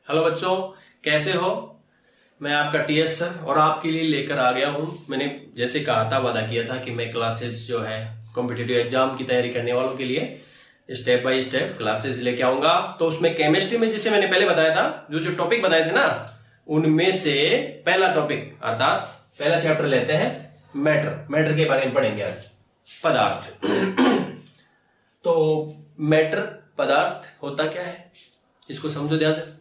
Hello बच्चों, कैसे हो। मैं आपका टीएस सर और आपके लिए लेकर आ गया हूं। मैंने जैसे कहा था, वादा किया था कि मैं क्लासेस जो है कॉम्पिटिटिव एग्जाम की तैयारी करने वालों के लिए स्टेप बाय स्टेप क्लासेस लेके आऊंगा। तो उसमें केमिस्ट्री में जैसे मैंने पहले बताया था, जो टॉपिक बताए थे ना, उनमें से पहला टॉपिक अर्थात पहला चैप्टर लेते हैं मैटर के बारे में पढ़ेंगे आज, पदार्थ। तो मैटर पदार्थ होता क्या है, इसको समझो ध्यान से।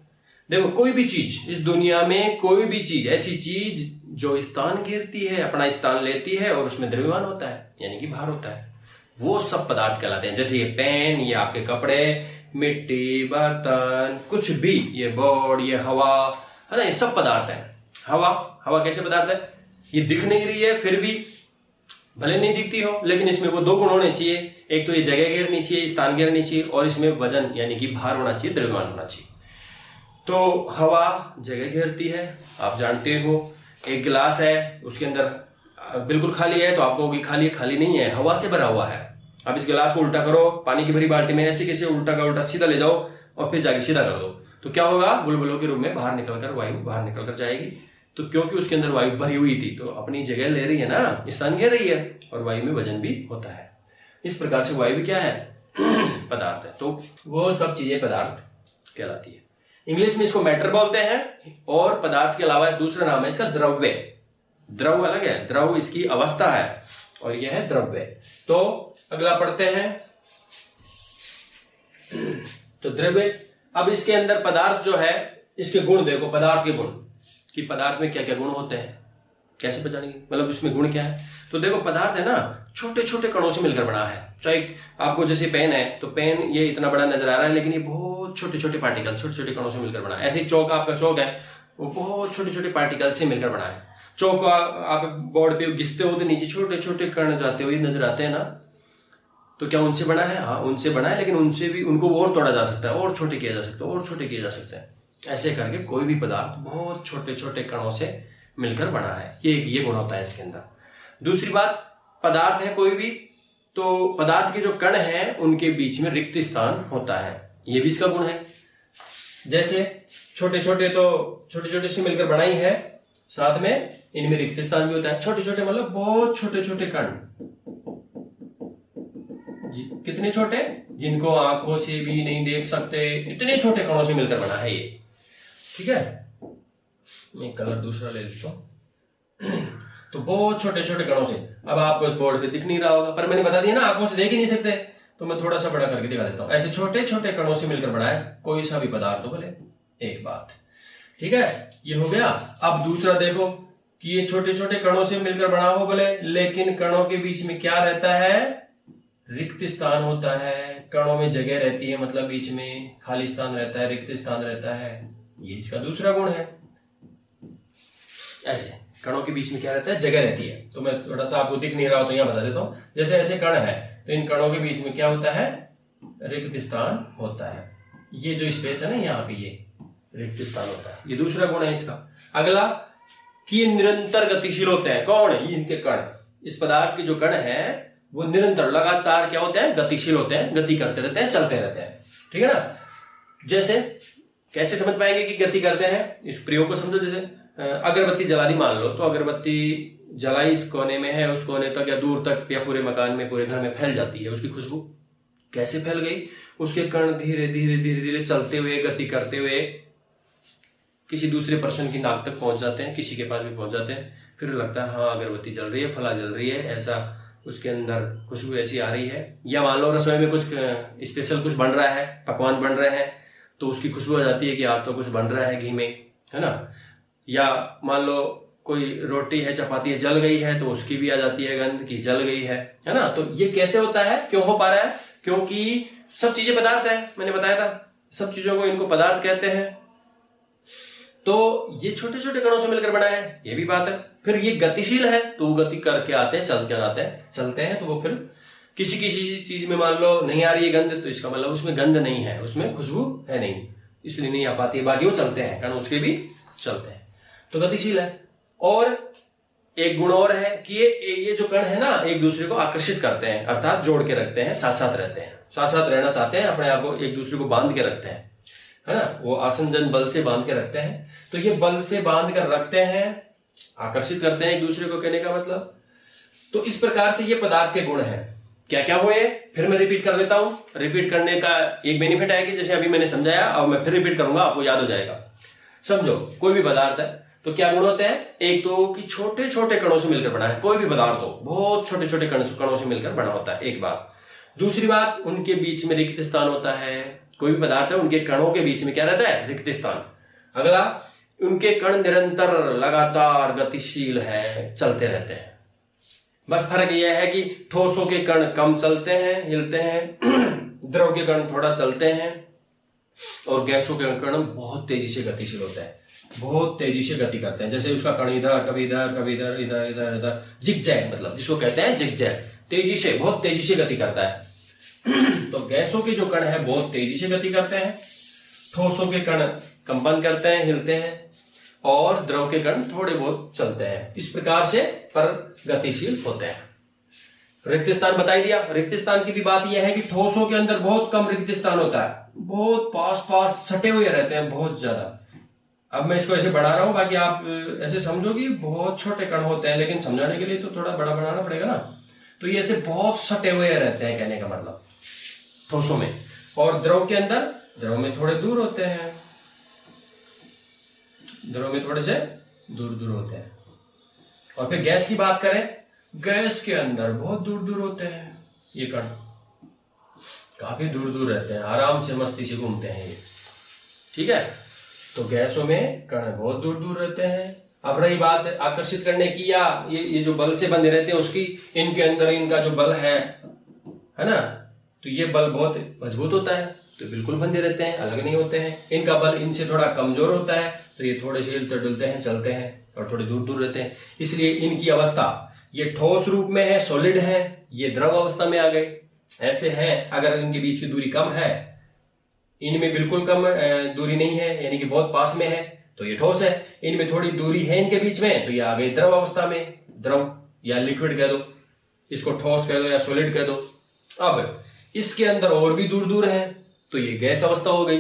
देखो, कोई भी चीज इस दुनिया में, कोई भी चीज, ऐसी चीज जो स्थान घेरती है, अपना स्थान लेती है और उसमें द्रव्यमान होता है, यानी कि भार होता है, वो सब पदार्थ कहलाते हैं। जैसे ये पेन, ये आपके कपड़े, मिट्टी, बर्तन, कुछ भी, ये बोर्ड, ये हवा है ना, ये सब पदार्थ है। हवा कैसे पदार्थ है? ये दिख नहीं रही है, फिर भी भले नहीं दिखती हो, लेकिन इसमें वो दो गुण होने चाहिए। एक तो ये जगह घेरनी चाहिए, स्थान घेरनी चाहिए, और इसमें वजन यानी कि भार होना चाहिए, द्रव्यमान होना चाहिए। तो हवा जगह घेरती है, आप जानते हो। एक गिलास है, उसके अंदर बिल्कुल खाली है तो आप कहोगे खाली नहीं है, हवा से भरा हुआ है। अब इस गिलास को उल्टा करो, पानी की भरी बाल्टी में ऐसे कैसे उल्टा का उल्टा सीधा ले जाओ और फिर जाके सीधा कर दो, तो क्या होगा? बुलबुलों के रूप में बाहर निकलकर वायु बाहर निकलकर जाएगी। तो क्योंकि उसके अंदर वायु भरी हुई थी, तो अपनी जगह ले रही है ना, स्थान घेर रही है, और वायु में वजन भी होता है। इस प्रकार से वायु भी क्या है? पदार्थ है। तो वो सब चीजें पदार्थ कहलाती है। इंग्लिश में इसको मैटर बोलते हैं, और पदार्थ के अलावा दूसरा नाम है इसका द्रव्य। द्रव अलग है, द्रव इसकी अवस्था है और यह है द्रव्य। तो अगला पढ़ते हैं, तो द्रव्य। अब इसके अंदर पदार्थ जो है, इसके गुण देखो, पदार्थ के गुण, कि पदार्थ में क्या क्या गुण होते हैं, कैसे पहचानेंगे, मतलब इसमें गुण क्या है। तो देखो, पदार्थ है ना, छोटे छोटे कणों से मिलकर बना है। चाहे आपको जैसे पेन है, तो पेन ये इतना बड़ा नजर आ रहा है, लेकिन ये बहुत छोटे छोटे पार्टिकल, छोटे छोटे कणों से मिलकर बना है। ऐसे चौक, आपका चौक है, वो बहुत छोटे छोटे पार्टिकल से मिलकर बना है। चौक आप बोर्ड पे घिसते हो तो नीचे छोटे छोटे कण जाते हुए नजर आते हैं ना, तो क्या उनसे बना है? हाँ, उनसे बना है, लेकिन उनसे भी उनको और तोड़ा जा सकता है, और छोटे किया जा सकता है, और छोटे किए जा सकते हैं। ऐसे करके कोई भी पदार्थ बहुत छोटे छोटे कणों से मिलकर बना है। ये गुण होता है इसके अंदर। दूसरी बात, पदार्थ है कोई भी, तो पदार्थ के जो कण हैं उनके बीच में रिक्त स्थान होता है, ये भी इसका गुण है। जैसे छोटे छोटे से मिलकर बनाई है, साथ में इनमें रिक्त स्थान भी होता है। छोटे छोटे मतलब बहुत छोटे छोटे कण, कितने छोटे, जिनको आंखों से भी नहीं देख सकते, इतने छोटे कणों से मिलकर बना है ये। ठीक है, मैं कलर दूसरा ले लेता हूं। तो बहुत छोटे छोटे कणों से, अब आपको बोर्ड पे दिख नहीं रहा होगा, पर मैंने बता दिया ना, आंखों से देख ही नहीं सकते, तो मैं थोड़ा सा बड़ा करके दिखा देता हूं। ऐसे छोटे छोटे कणों से मिलकर बना है कोई सा भी पदार्थ हो, बोले एक बात। ठीक है, ये हो गया। अब दूसरा देखो कि ये छोटे छोटे कणों से मिलकर बना हो बोले, लेकिन कणों के बीच में क्या रहता है? रिक्त स्थान होता है। कणों में जगह रहती है, मतलब बीच में खाली स्थान रहता है, रिक्त स्थान रहता है, ये इसका दूसरा गुण है। ऐसे कणों के बीच में क्या रहता है? जगह रहती है। तो मैं थोड़ा सा, आपको दिख नहीं रहा हो तो यहां बता देता हूं। जैसे ऐसे कण है, तो इन कणों के बीच में क्या होता है? रिक्त स्थान होता है। ये जो स्पेस है ना यहाँ पे, ये रिक्त स्थान होता है, ये दूसरा गुण है इसका। अगला कि ये निरंतर गतिशील होते हैं। कौन है? इनके कण, इस पदार्थ के जो कण है वो निरंतर लगातार क्या होते हैं? गतिशील होते हैं, गति करते रहते हैं, चलते रहते हैं। ठीक है ना। जैसे कैसे समझ पाएंगे कि गति करते हैं? इस प्रयोग को समझो। जैसे अगरबत्ती जला दी मान लो, तो अगरबत्ती जलाई इस कोने में है, उस कोने तक या दूर तक या पूरे मकान में, पूरे घर में फैल जाती है उसकी खुशबू। कैसे फैल गई? उसके कण धीरे धीरे धीरे धीरे चलते हुए, गति करते हुए किसी दूसरे पर्सन की नाक तक पहुंच जाते हैं, किसी के पास भी पहुंच जाते हैं। फिर लगता है हाँ, अगरबत्ती जल रही है, फला जल रही है, ऐसा उसके अंदर खुशबू ऐसी आ रही है। या मान लो रसोई में कुछ स्पेशल कुछ बन रहा है, पकवान बन रहे हैं, तो उसकी खुशबू आ जाती है कि आज तो कुछ बन रहा है घी में, है ना। या मान लो कोई रोटी है, चपाती है, जल गई है, तो उसकी भी आ जाती है गंध की जल गई है ना। तो ये कैसे होता है, क्यों हो पा रहा है? क्योंकि सब चीजें पदार्थ है, मैंने बताया था, सब चीजों को इनको पदार्थ कहते हैं। तो ये छोटे छोटे कणों से मिलकर बना है, ये भी बात है। फिर ये गतिशील है, तो वो गति करके आते हैं, चल कर आते हैं, चलते हैं। तो वो फिर किसी किसी चीज में मान लो नहीं आ रही है गंध, तो इसका मतलब उसमें गंध नहीं है, उसमें खुशबू है नहीं, इसलिए नहीं आ पाती है। बाकी वो चलते हैं, कण उसके भी चलते हैं, तो गतिशील है। और एक गुण और है कि ये जो कण है ना, एक दूसरे को आकर्षित करते हैं, अर्थात जोड़ के रखते हैं, साथ साथ रहते हैं, साथ साथ रहना चाहते हैं, अपने आप को एक दूसरे को बांध के रखते हैं। है ना, वो आसंजन बल से बांध के रखते हैं। तो ये बल से बांध कर रखते हैं, आकर्षित करते हैं एक दूसरे को, कहने का मतलब। तो इस प्रकार से ये पदार्थ के गुण हैं। क्या क्या हुए, फिर मैं रिपीट कर देता हूं। रिपीट करने का एक बेनिफिट है कि जैसे अभी मैंने समझाया, और मैं फिर रिपीट करूंगा, आपको याद हो जाएगा। समझो, कोई भी पदार्थ है तो क्या गुण होते हैं? एक तो कि छोटे छोटे कणों से मिलकर बना है। कोई भी पदार्थ हो, बहुत छोटे छोटे कणों से मिलकर बना होता है, एक बात। दूसरी बात, उनके बीच में रिक्त स्थान होता है। कोई भी पदार्थ है, उनके कणों के बीच में क्या रहता है? रिक्त स्थान। अगला, उनके कण निरंतर लगातार गतिशील है, चलते रहते हैं। बस फर्क यह है कि ठोसों के कण कम चलते हैं, हिलते हैं, द्रव के कण थोड़ा चलते हैं, और गैसों के कण बहुत तेजी से गतिशील होते हैं, बहुत तेजी से गति करते हैं। जैसे उसका कण इधर, कभी इधर, कभी इधर, इधर इधर इधर, जिगजैग, मतलब जिसको कहते हैं जिगजैग, तेजी से, बहुत तेजी से गति करता है। तो गैसों के जो कण है बहुत तेजी से गति करते हैं, ठोसों के कण कंपन करते हैं, हिलते हैं, और द्रव के कण थोड़े बहुत चलते हैं। इस प्रकार से पर गतिशील होते हैं। रिक्त स्थान बता ही दिया। रिक्त स्थान की भी बात यह है कि ठोसों के अंदर बहुत कम रिक्त स्थान होता है, बहुत पास पास सटे हुए रहते हैं, बहुत ज्यादा। अब मैं इसको ऐसे बढ़ा रहा हूं, बाकी आप ऐसे समझो कि बहुत छोटे कण होते हैं, लेकिन समझाने के लिए तो थोड़ा बड़ा बनाना पड़ेगा ना। तो ये ऐसे बहुत सटे हुए रहते हैं, कहने का मतलब, ठोसों में। और द्रव के अंदर, द्रव में थोड़े दूर होते हैं, द्रव में थोड़े से दूर दूर होते हैं। और फिर गैस की बात करें, गैस के अंदर बहुत दूर दूर होते हैं, ये कण काफी दूर दूर रहते हैं, आराम से मस्ती से घूमते हैं ये, ठीक है। तो गैसों में कण बहुत दूर दूर रहते हैं। अब रही बात आकर्षित करने की, या ये जो बल से बंधे रहते हैं उसकी, इनके अंदर इनका जो बल है ना, तो ये बल बहुत मजबूत होता है, तो बिल्कुल बंधे रहते हैं, अलग नहीं होते हैं। इनका बल इनसे थोड़ा कमजोर होता है, तो ये थोड़े से हिलते डुलते हैं, चलते हैं, और थोड़े दूर दूर रहते हैं। इसलिए इनकी अवस्था, ये ठोस रूप में है, सॉलिड है, ये द्रव अवस्था में आ गए, ऐसे हैं। अगर इनके बीच की दूरी कम है, इनमें बिल्कुल कम दूरी नहीं है, यानी कि बहुत पास में है, तो ये ठोस है। इनमें थोड़ी दूरी है इनके बीच में, तो ये आ गई द्रव अवस्था में। द्रव या लिक्विड कह दो, इसको ठोस कह दो या सॉलिड कह दो। अब इसके अंदर और भी दूर दूर है, तो ये गैस अवस्था हो गई।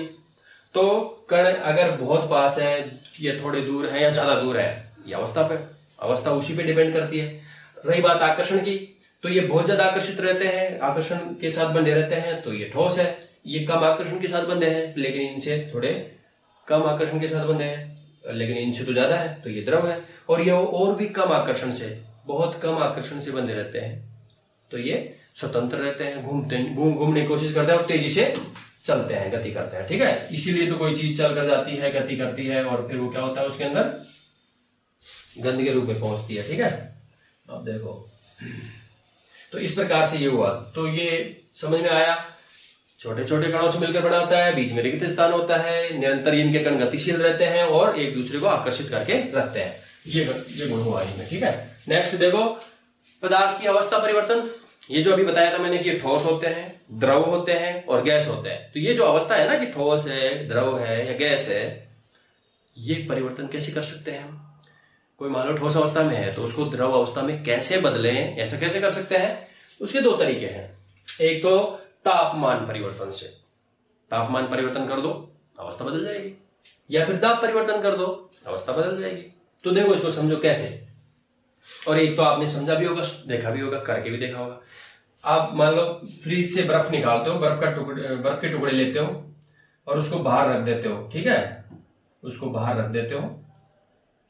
तो कण अगर बहुत पास है, या थोड़े दूर है, या ज्यादा दूर है, ये अवस्था उसी पे डिपेंड करती है। रही बात आकर्षण की, तो ये बहुत ज्यादा आकर्षित रहते हैं, आकर्षण के साथ बंधे रहते हैं, तो ये ठोस है। ये कम आकर्षण के साथ बंधे हैं, लेकिन इनसे थोड़े कम आकर्षण के साथ बंधे हैं, लेकिन इनसे तो ज्यादा है, तो ये द्रव है। और ये और भी कम आकर्षण से, बहुत कम आकर्षण से बंधे रहते हैं, तो ये स्वतंत्र रहते हैं, घूमने की कोशिश करते हैं, और तेजी से चलते हैं, गति करते हैं, ठीक है। इसीलिए तो कोई चीज चल कर जाती है, गति करती है, और फिर वो क्या होता है, उसके अंदर गंध के रूप में पहुंचती है, ठीक है। अब देखो, तो इस प्रकार से ये हुआ। तो ये समझ में आया, छोटे छोटे कणों से मिलकर बना होता है, बीच में रिक्त स्थान होता है, निरंतर इनके कण गतिशील रहते हैं, और एक दूसरे को आकर्षित करके रखते हैं। ये गुण हुआ इनमें, ठीक है। नेक्स्ट देखो, पदार्थ की अवस्था परिवर्तन। ये जो अभी बताया था मैंने कि ठोस होते हैं, द्रव होते हैं, और गैस होते हैं। तो ये जो अवस्था है ना, कि ठोस है, द्रव है, या गैस है, ये परिवर्तन कैसे कर सकते हैं हम? कोई मान लो ठोस अवस्था में है, तो उसको द्रव अवस्था में कैसे बदलें, ऐसा कैसे कर सकते हैं? उसके दो तरीके हैं। एक तो तापमान परिवर्तन से, तापमान परिवर्तन कर दो, अवस्था बदल जाएगी, या फिर दाब परिवर्तन कर दो, अवस्था बदल जाएगी। तो देखो, इसको समझो कैसे। और एक तो आपने समझा भी होगा, देखा भी होगा, करके भी देखा होगा। आप मान लो फ्रिज से बर्फ निकालते हो, बर्फ के टुकड़े लेते हो, और उसको बाहर रख देते हो, ठीक है। उसको बाहर रख देते हो,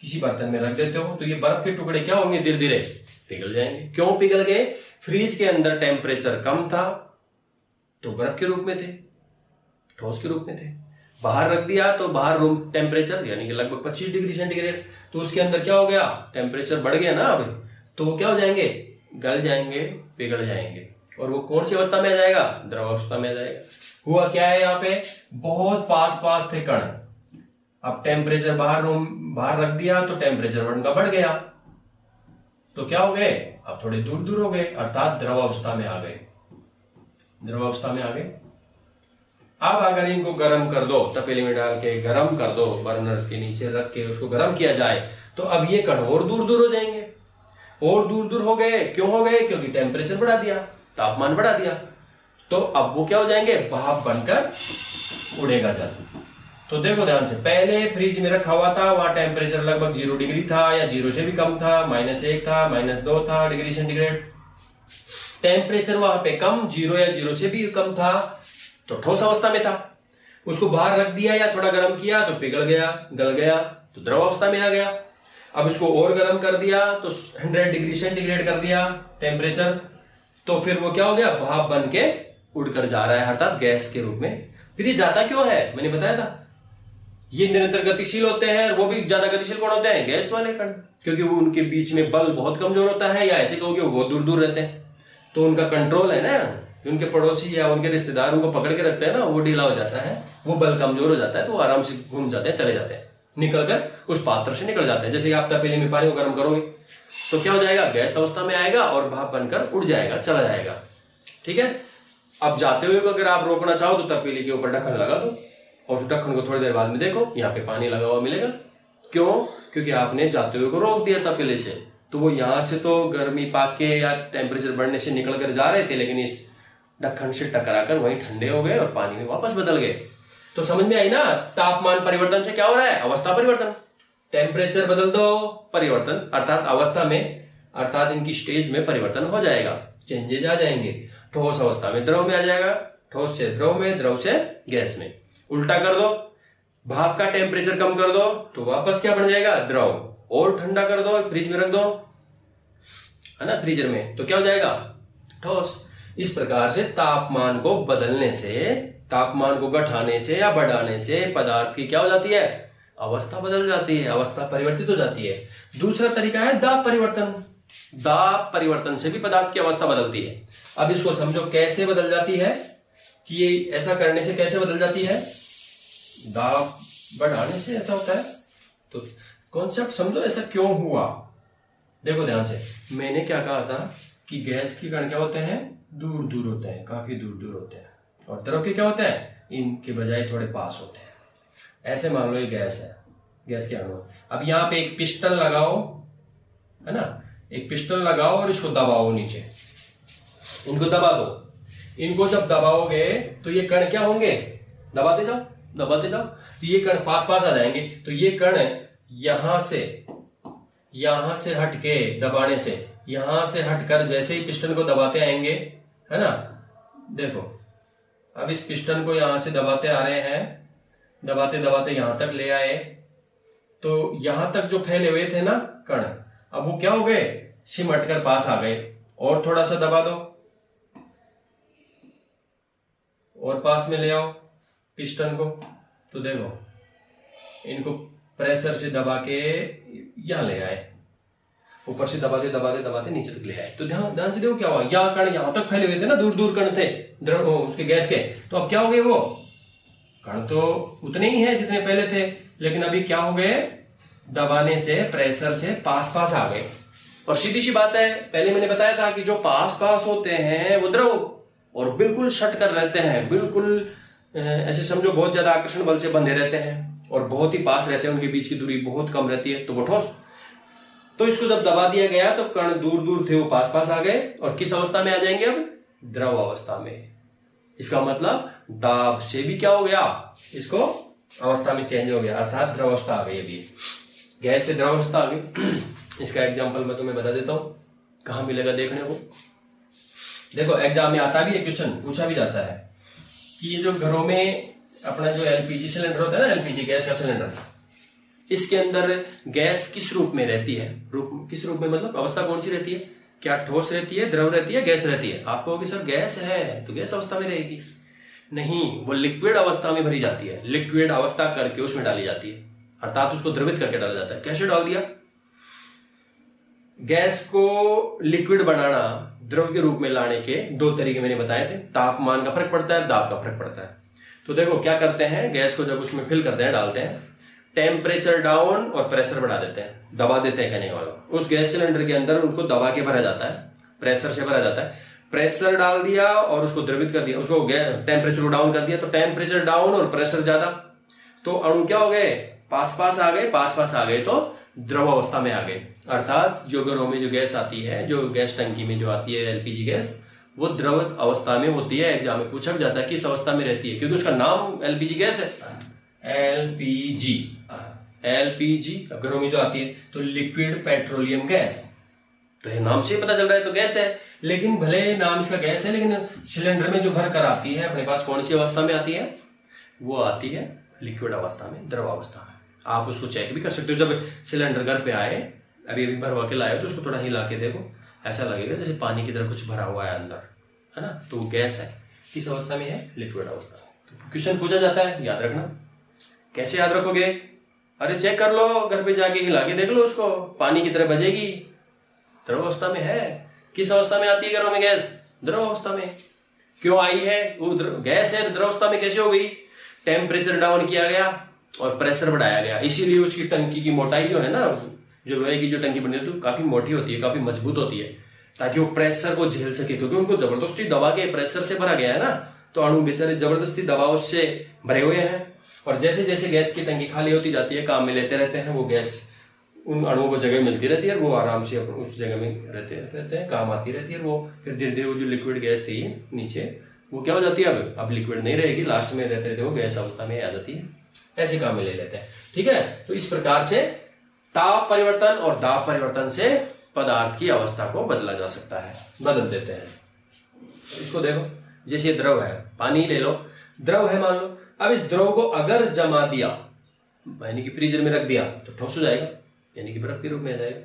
किसी बर्तन में रख देते हो, तो ये बर्फ के टुकड़े क्या होंगे, धीरे धीरे पिघल जाएंगे। क्यों पिघल गए? फ्रिज के अंदर टेम्परेचर कम था, तो बर्फ के रूप में थे, ठोस के रूप में थे। बाहर रख दिया तो बाहर रूम टेम्परेचर यानी कि लगभग 25 डिग्री सेंटीग्रेड, तो उसके अंदर क्या हो गया, टेम्परेचर बढ़ गया ना अब, तो वो क्या हो जाएंगे, गल जाएंगे, पिघल जाएंगे। और वो कौन सी अवस्था में आ जाएगा, द्रव अवस्था में आ जाएगा। हुआ क्या है, यहाँ पे बहुत पास पास थे कण, अब टेम्परेचर बाहर रख दिया तो टेम्परेचर उनका बढ़ गया, तो क्या हो गए, अब थोड़े दूर दूर हो गए, अर्थात द्रव अवस्था में आ गए, द्रव अवस्था में आ गए। अब अगर इनको गर्म कर दो, तपेली में डाल के गर्म कर दो, बर्नर के नीचे रख के उसको गर्म किया जाए, तो अब ये कण और दूर दूर हो जाएंगे, और दूर दूर हो गए। क्यों हो गए, क्योंकि टेम्परेचर बढ़ा दिया, तापमान बढ़ा दिया। तो अब वो क्या हो जाएंगे, भाप बनकर उड़ेगा जल, तो देखो ध्यान से, पहले फ्रिज में रखा हुआ था, वहां टेम्परेचर लगभग 0 डिग्री था या 0 से भी कम था, -1 था, -2 था डिग्री सेंटीग्रेड। टेम्परेचर वहां पे कम, 0 या 0 से भी कम था, तो ठोस अवस्था में था। उसको बाहर रख दिया या थोड़ा गर्म किया तो पिघल गया, गल गया, तो द्रव अवस्था में आ गया। अब इसको और गर्म कर दिया तो 100 डिग्री सेंटीग्रेड कर दिया टेम्परेचर, तो फिर वो क्या हो गया, भाप बन के उड़कर जा रहा है, अर्थात गैस के रूप में। फिर ये जाता क्यों है, मैंने बताया था, ये निरंतर गतिशील होते हैं, और वो भी ज्यादा गतिशील कौन होते हैं, गैस वाले कण, क्योंकि वो उनके बीच में बल बहुत कमजोर होता है, या ऐसे कहोगे वो बहुत दूर दूर रहते हैं, तो उनका कंट्रोल है ना, उनके पड़ोसी या उनके रिश्तेदार उनको पकड़ के रखते हैं ना, वो ढीला हो जाता है, वो बल कमजोर हो जाता है, तो वो आराम से घूम जाते हैं, चले जाते हैं, निकलकर उस पात्र से निकल जाते हैं। जैसे कि आप तपेले में पानी को गर्म करोगे तो क्या हो जाएगा, गैस अवस्था में आएगा और भाप बनकर उड़ जाएगा, चला जाएगा। ठीक है, अब जाते हुए अगर आप रोकना चाहो तो तपेले के ऊपर ढक्कन लगा दो, और ढक्कन को थोड़ी देर बाद में देखो, यहाँ पे पानी लगा हुआ मिलेगा। क्यों, क्योंकि आपने जाते हुए को रोक दिया तपेले से, तो वो यहां से तो गर्मी पाके या टेम्परेचर बढ़ने से निकल कर जा रहे थे, लेकिन इस ढक्कन से टकराकर वहीं ठंडे हो गए और पानी में वापस बदल गए। तो समझ में आई ना, तापमान परिवर्तन से क्या हो रहा है, अवस्था परिवर्तन। टेम्परेचर बदल दो, परिवर्तन, अर्थात अवस्था में, अर्थात इनकी स्टेज में परिवर्तन हो जाएगा, चेंजेज आ जाएंगे। ठोस अवस्था में द्रव में आ जाएगा, ठोस से द्रव में, द्रव से गैस में। उल्टा कर दो, भाप का टेम्परेचर कम कर दो तो वापस क्या बन जाएगा, द्रव। और ठंडा कर दो, फ्रिज में रख दो, है ना, फ्रीजर में, तो क्या हो जाएगा, ठोस। इस प्रकार से तापमान को बदलने से, तापमान को घटाने से या बढ़ाने से पदार्थ की क्या हो जाती है, अवस्था बदल जाती है, अवस्था परिवर्तित हो जाती है। दूसरा तरीका है दाब परिवर्तन। दाब परिवर्तन से भी पदार्थ की अवस्था बदलती है। अब इसको समझो कैसे बदल जाती है, कि ये ऐसा करने से कैसे बदल जाती है, दाब बढ़ाने से ऐसा होता है। तो कॉन्सेप्ट समझो ऐसा क्यों हुआ। देखो ध्यान से, मैंने क्या कहा था कि गैस के कण क्या होते हैं, दूर दूर होते हैं, काफी दूर दूर होते हैं, और द्रव के क्या होते हैं, इनके बजाय थोड़े पास होते हैं। ऐसे मान लो ये गैस है, गैस के अणु। अब यहाँ पे एक पिस्टन लगाओ, है ना, एक पिस्टन लगाओ और इसको दबाओ नीचे, इनको दबा दो। इनको जब दबाओगे तो ये कण क्या होंगे, दबाते जाओ दबाते जाओ, तो ये कण पास पास आ जाएंगे। तो ये कण यहां से हटके दबाने से, यहां से हटकर जैसे ही पिस्टन को दबाते आएंगे, है ना, देखो अब इस पिस्टन को यहां से दबाते आ रहे हैं, दबाते दबाते यहां तक ले आए, तो यहां तक जो फैले हुए थे ना कण, अब वो क्या हो गए, सिमट कर पास आ गए। और थोड़ा सा दबा दो और पास में ले आओ पिस्टन को, तो देखो इनको प्रेशर से दबा के यहां ले आए, ऊपर से दबाते दबाते दबाते नीचे तक ले आए। तो ध्यान से देखो क्या हुआ, यहाँ कण यहां तक फैले हुए थे ना, दूर दूर कण थे द्रव उसके गैस के, तो अब क्या हो गए, वो कण तो उतने ही हैं जितने पहले थे, लेकिन अभी क्या हो गए, दबाने से, प्रेशर से पास पास आ गए। और सीधी सी बात है, पहले मैंने बताया था कि जो पास पास होते हैं वो द्रव और बिल्कुल सट कर रहते हैं, बिल्कुल ऐसे समझो बहुत ज्यादा आकर्षण बल से बंधे रहते हैं और बहुत ही पास रहते हैं, उनके बीच की दूरी बहुत कम रहती है, तो वो ठोस। तो इसको जब दबा दिया गया तो कण दूर दूर थे वो पास पास आ गए, और किस अवस्था में आ जाएंगे, अब द्रव अवस्था में। इसका मतलब दाब से भी क्या हो गया, इसको अवस्था में चेंज हो गया, अर्थात द्रव अवस्था आ गई। अभी गैस से द्रव अवस्था आ गई। इसका एग्जाम्पल मैं तुम्हें बता देता हूं, कहां मिलेगा देखने को। देखो एग्जाम में आता भी है, क्वेश्चन पूछा भी जाता है कि ये जो घरों में अपना जो एलपीजी सिलेंडर होता है ना, एलपीजी गैस का सिलेंडर, इसके अंदर गैस किस रूप में रहती है, किस रूप में मतलब अवस्था कौन सी रहती है, क्या ठोस रहती है, द्रव रहती है, गैस रहती है। आप कहोगे सर गैस है तो गैस अवस्था में रहेगी, नहीं, वो लिक्विड अवस्था में भरी जाती है, लिक्विड अवस्था करके उसमें डाली जाती है, अर्थात उसको द्रवित करके डाला जाता है। कैसे डाल दिया, गैस को लिक्विड बनाना, द्रव के रूप में लाने के दो तरीके मैंने बताए थे, तापमान का फर्क पड़ता है, दाब का फर्क पड़ता है। तो देखो क्या करते हैं, गैस को जब उसमें फिल करते हैं, डालते हैं, टेम्परेचर डाउन और प्रेशर बढ़ा देते हैं, दबा देते हैं कहने वाला, उस गैस सिलेंडर के अंदर उनको दबा के भरा जाता है, प्रेशर से भरा जाता है। प्रेशर डाल दिया और उसको द्रवित कर दिया, उसको टेम्परेचर को डाउन कर दिया, तो टेम्परेचर डाउन और प्रेशर ज्यादा, तो अणु क्या हो गए, पास पास आ गए, पास पास आ गए, तो द्रव अवस्था में आ गए। अर्थात जो घरों में जो गैस आती है, जो गैस टंकी में जो आती है एलपीजी गैस, वो द्रव अवस्था में होती है। एग्जाम में पूछा जाता है किस अवस्था में रहती है, क्योंकि उसका नाम एलपीजी गैस है, एलपीजी, एलपीजी अब घरों में जो आती है तो लिक्विड पेट्रोलियम गैस, तो ये नाम से ही पता चल रहा है तो गैस है। लेकिन भले नाम इसका गैस है, लेकिन सिलेंडर में जो भर कर आती है अपने पास कौन सी अवस्था में आती है, वो आती है लिक्विड अवस्था में, द्रव अवस्था में। आप उसको चेक भी कर सकते हो, जब सिलेंडर घर पे आए, अभी भरवा के लाए तो उसको थोड़ा हिला के देखो, ऐसा लगेगा जैसे पानी की तरह कुछ भरा हुआ है अंदर, है ना, तो वो गैस है। किस अवस्था में है, लिक्विड अवस्था में। तो क्वेश्चन पूछा जाता है, याद रखना। कैसे याद रखोगे, अरे चेक कर लो, घर पे जाके हिला के देख लो उसको, पानी की तरह बजेगी, द्रव अवस्था में है। किस अवस्था में आती है घरों में गैस, द्रव अवस्था में। क्यों आई है, वो गैस है, द्रव अवस्था में कैसे हो गई, टेम्परेचर डाउन किया गया और प्रेशर बढ़ाया गया, इसीलिए उसकी टंकी की मोटाई जो है ना, जो लोहे की जो टंकी बनी है तो काफी मोटी होती है, काफी मजबूत होती है, ताकि वो प्रेशर को झेल सके, क्योंकि उनको जबरदस्ती दबा के प्रेशर से भरा गया है ना, तो अणु बेचारे जबरदस्ती दबाव से भरे हुए हैं। और जैसे जैसे गैस की टंकी खाली होती जाती है, काम में लेते रहते हैं, वो गैस उन अणुओं को जगह मिलती रहती है, वो आराम से उस जगह में रहते हैं, काम आती रहती है। वो फिर धीरे धीरे वो जो लिक्विड गैस थी नीचे, वो क्या हो जाती है, अब लिक्विड नहीं रहेगी, लास्ट में रहते रहते वो गैस अवस्था में आ जाती है, ऐसे काम में ले लेते हैं। ठीक है, तो इस प्रकार से ताप परिवर्तन और दाब परिवर्तन से पदार्थ की अवस्था को बदला जा सकता है, बदल देते हैं। इसको देखो, जैसे द्रव है, पानी ले लो, द्रव है मान लो, अब इस द्रव को अगर जमा दिया, यानी कि फ्रीजर में रख दिया, तो ठोस हो जाएगा, यानी कि बर्फ के रूप में आ जाएगा।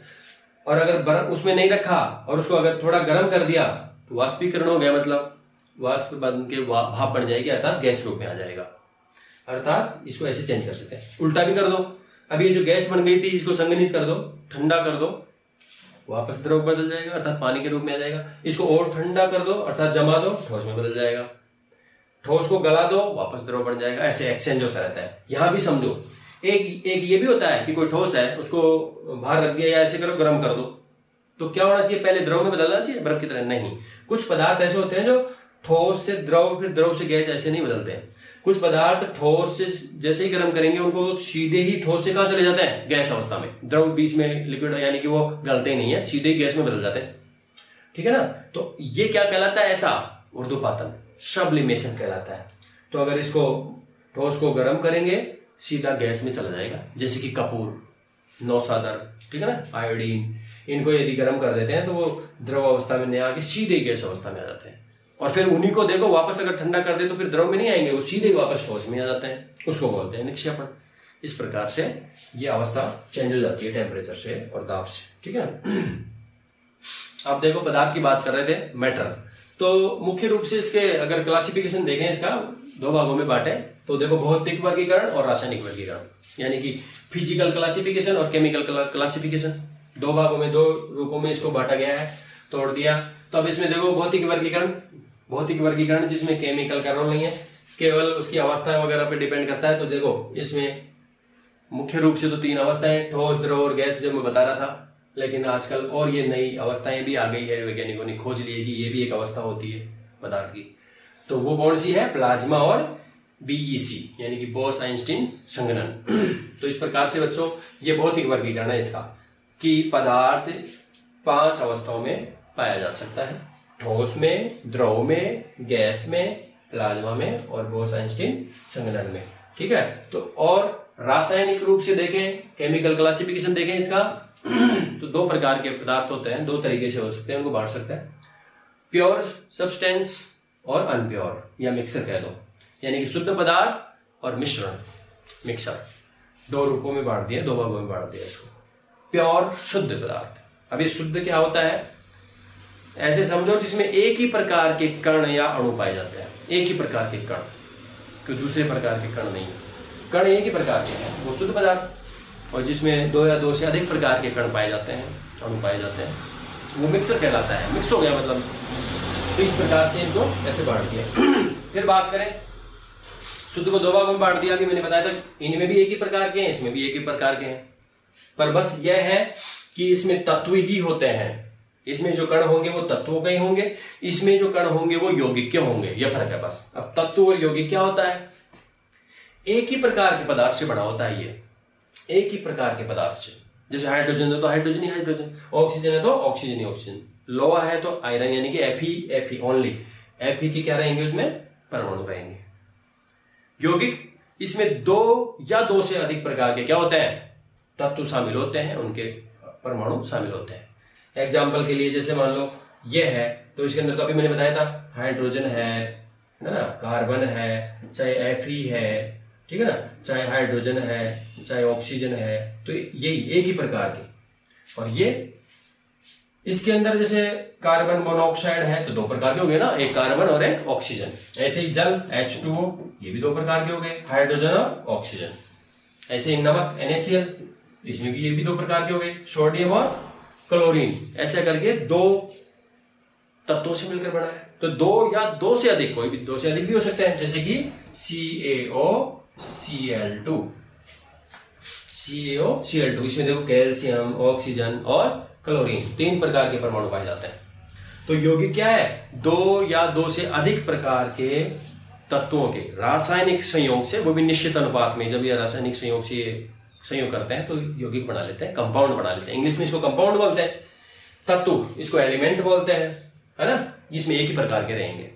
और अगर बर्फ उसमें नहीं रखा और उसको अगर थोड़ा गर्म कर दिया, तो वाष्पीकरण हो गया, मतलब वाष्प बन के भाप बन जाएगी, अर्थात गैस रूप में आ जाएगा। अर्थात इसको ऐसे चेंज कर सकते हैं, उल्टा भी कर दो। अब ये जो गैस बन गई थी, इसको संघनित कर दो, ठंडा कर दो, वापस द्रव बदल जाएगा, अर्थात पानी के रूप में आ जाएगा। इसको और ठंडा कर दो, अर्थात जमा दो, ठोस में बदल जाएगा। ठोस को गला दो, वापस द्रव बन जाएगा। ऐसे एक्सचेंज होता रहता है। यहां भी समझो, एक ये भी होता है कि कोई ठोस है, उसको बाहर रख दिया, या ऐसे करो गर्म कर दो, तो क्या होना चाहिए, पहले द्रव में बदलना चाहिए, बर्फ की तरह नहीं। कुछ पदार्थ ऐसे होते हैं जो ठोस से द्रव, फिर द्रव से गैस, ऐसे नहीं बदलते हैं। कुछ पदार्थ ठोस से जैसे ही गर्म करेंगे, उनको सीधे ही ठोस से कहां चले जाते हैं, गैस अवस्था में। द्रव बीच में लिक्विड, यानी कि वो गलते ही नहीं है, सीधे ही गैस में बदल जाते हैं। ठीक है ना, तो ये क्या कहलाता है, ऐसा उर्ध्वपातन, सब्लिमेशन कहलाता है। तो अगर इसको ठोस को गर्म करेंगे, सीधा गैस में चला जाएगा, जैसे कि कपूर, नौसादर, ठीक है ना, आयोडीन, इनको यदि गर्म कर देते हैं तो वो द्रव अवस्था में नहीं आके सीधे गैस अवस्था में आ जाते हैं। और फिर उन्हीं को देखो, वापस अगर ठंडा कर दे तो फिर द्रव में नहीं आएंगे, वो सीधे वापस ठोस में आ जाते हैं, उसको बोलते हैं निक्षेपण। इस प्रकार से ये अवस्था चेंज हो जाती है टेम्परेचर से और दाब से। ठीक है, आप देखो पदार्थ की बात कर रहे थे, मैटर, तो मुख्य रूप से इसके अगर क्लासिफिकेशन देखें, इसका दो भागों में बांटे, तो देखो भौतिक वर्गीकरण और रासायनिक वर्गीकरण, यानी कि फिजिकल क्लासिफिकेशन और केमिकल क्लासिफिकेशन, दो भागों में, दो रूपों में इसको बांटा गया है, तोड़ दिया। तो अब इसमें देखो भौतिक वर्गीकरण जिसमें केमिकल का रोल नहीं है, केवल उसकी अवस्थाएं वगैरह पे डिपेंड करता है। तो देखो इसमें मुख्य रूप से तो तीन अवस्थाएं, ठोस, द्रव और गैस, जो मैं बता रहा था। लेकिन आजकल और ये नई अवस्थाएं भी आ गई है, वैज्ञानिकों ने खोज ली है कि ये भी एक अवस्था होती है पदार्थ की। तो वो कौन सी है, प्लाज्मा और बीईसी, यानी कि बोस आइंस्टीन संघनन। तो इस प्रकार से बच्चों ये भौतिक वर्गीकरण है इसका, कि पदार्थ 5 अवस्थाओं में पाया जा सकता है, ठोस में, द्रव में, गैस में, प्लाज्मा में और बोस आइंस्टीन संघनन में। ठीक है, तो और रासायनिक रूप से देखें, केमिकल क्लासिफिकेशन देखें इसका, तो 2 प्रकार के पदार्थ होते हैं, 2 तरीके से हो सकते हैं, उनको बांट सकते हैं, प्योर सब्सटेंस और अनप्योर, या मिक्सर कह दो, यानी कि शुद्ध पदार्थ और मिश्रण, मिक्सर। 2 रूपों में बांट दिया, 2 भागों में बांट दिया इसको। प्योर, शुद्ध पदार्थ। अब ये शुद्ध क्या होता है, ऐसे समझो जिसमें एक ही प्रकार के कण या अणु पाए जाते हैं, एक ही प्रकार के कण, तो दूसरे प्रकार के कण नहीं, कण एक ही प्रकार के हैं, वो शुद्ध पदार्थ। और जिसमें 2 या 2 से अधिक प्रकार के कण पाए जाते हैं, अणु पाए जाते हैं, वो मिक्सर कहलाता है, मिक्स हो गया मतलब। तो इस प्रकार से इनको ऐसे बांट दिया। फिर बात करें, शुद्ध को 2 भागों में बांट दिया, अभी मैंने बताया था, इनमें भी एक ही प्रकार के हैं, इसमें भी एक ही प्रकार के हैं, पर बस यह है कि इसमें तत्व ही होते हैं। इसमें जो कण होंगे वो तत्वों के ही होंगे, इसमें जो कण होंगे वो यौगिक के होंगे, यह फर्क है बस। अब तत्व और यौगिक क्या होता है, एक ही प्रकार के पदार्थ से बना होता है, ये एक ही प्रकार के पदार्थ से। जैसे हाइड्रोजन है तो हाइड्रोजन ही हाइड्रोजन, ऑक्सीजन है तो ऑक्सीजन ही ऑक्सीजन, लोहा है तो आयरन, यानी कि Fe ओनली, Fe के क्या रहेंगे, उसमें परमाणु रहेंगे। यौगिक, इसमें दो या दो से अधिक प्रकार के क्या होते हैं, तत्व शामिल होते हैं, उनके परमाणु शामिल होते हैं। एग्जाम्पल के लिए जैसे मान लो ये है, तो इसके अंदर तो अभी मैंने बताया था हाइड्रोजन है ना, कार्बन है, चाहे Fe है, ठीक है ना, चाहे हाइड्रोजन है, चाहे ऑक्सीजन है, तो यही एक ही प्रकार के। और ये इसके अंदर जैसे कार्बन मोनोऑक्साइड है तो दो प्रकार के हो गए ना, एक कार्बन और एक ऑक्सीजन। ऐसे ही जल H2O, ये भी दो प्रकार के हो गए, हाइड्रोजन और ऑक्सीजन। ऐसे ही नमक NaCl, इसमें भी ये भी दो प्रकार के हो गए, सोडियम और क्लोरीन। ऐसे करके दो तत्वों से मिलकर बना है। तो दो या दो से अधिक, कोई भी दो से अधिक भी हो सकते हैं, जैसे कि CaOCl2। इसमें देखो कैल्शियम, ऑक्सीजन और क्लोरीन, तीन प्रकार के परमाणु पाए जाते हैं। तो यौगिक क्या है, दो या दो से अधिक प्रकार के तत्वों के रासायनिक संयोग से, वो भी निश्चित अनुपात में, जब ये रासायनिक संयोग से संयोग करते हैं तो यौगिक बना लेते हैं, कंपाउंड बना लेते हैं। इंग्लिश में इसको कंपाउंड बोलते हैं, तत्व इसको एलिमेंट बोलते हैं, है ना। इसमें एक ही प्रकार के रहेंगे।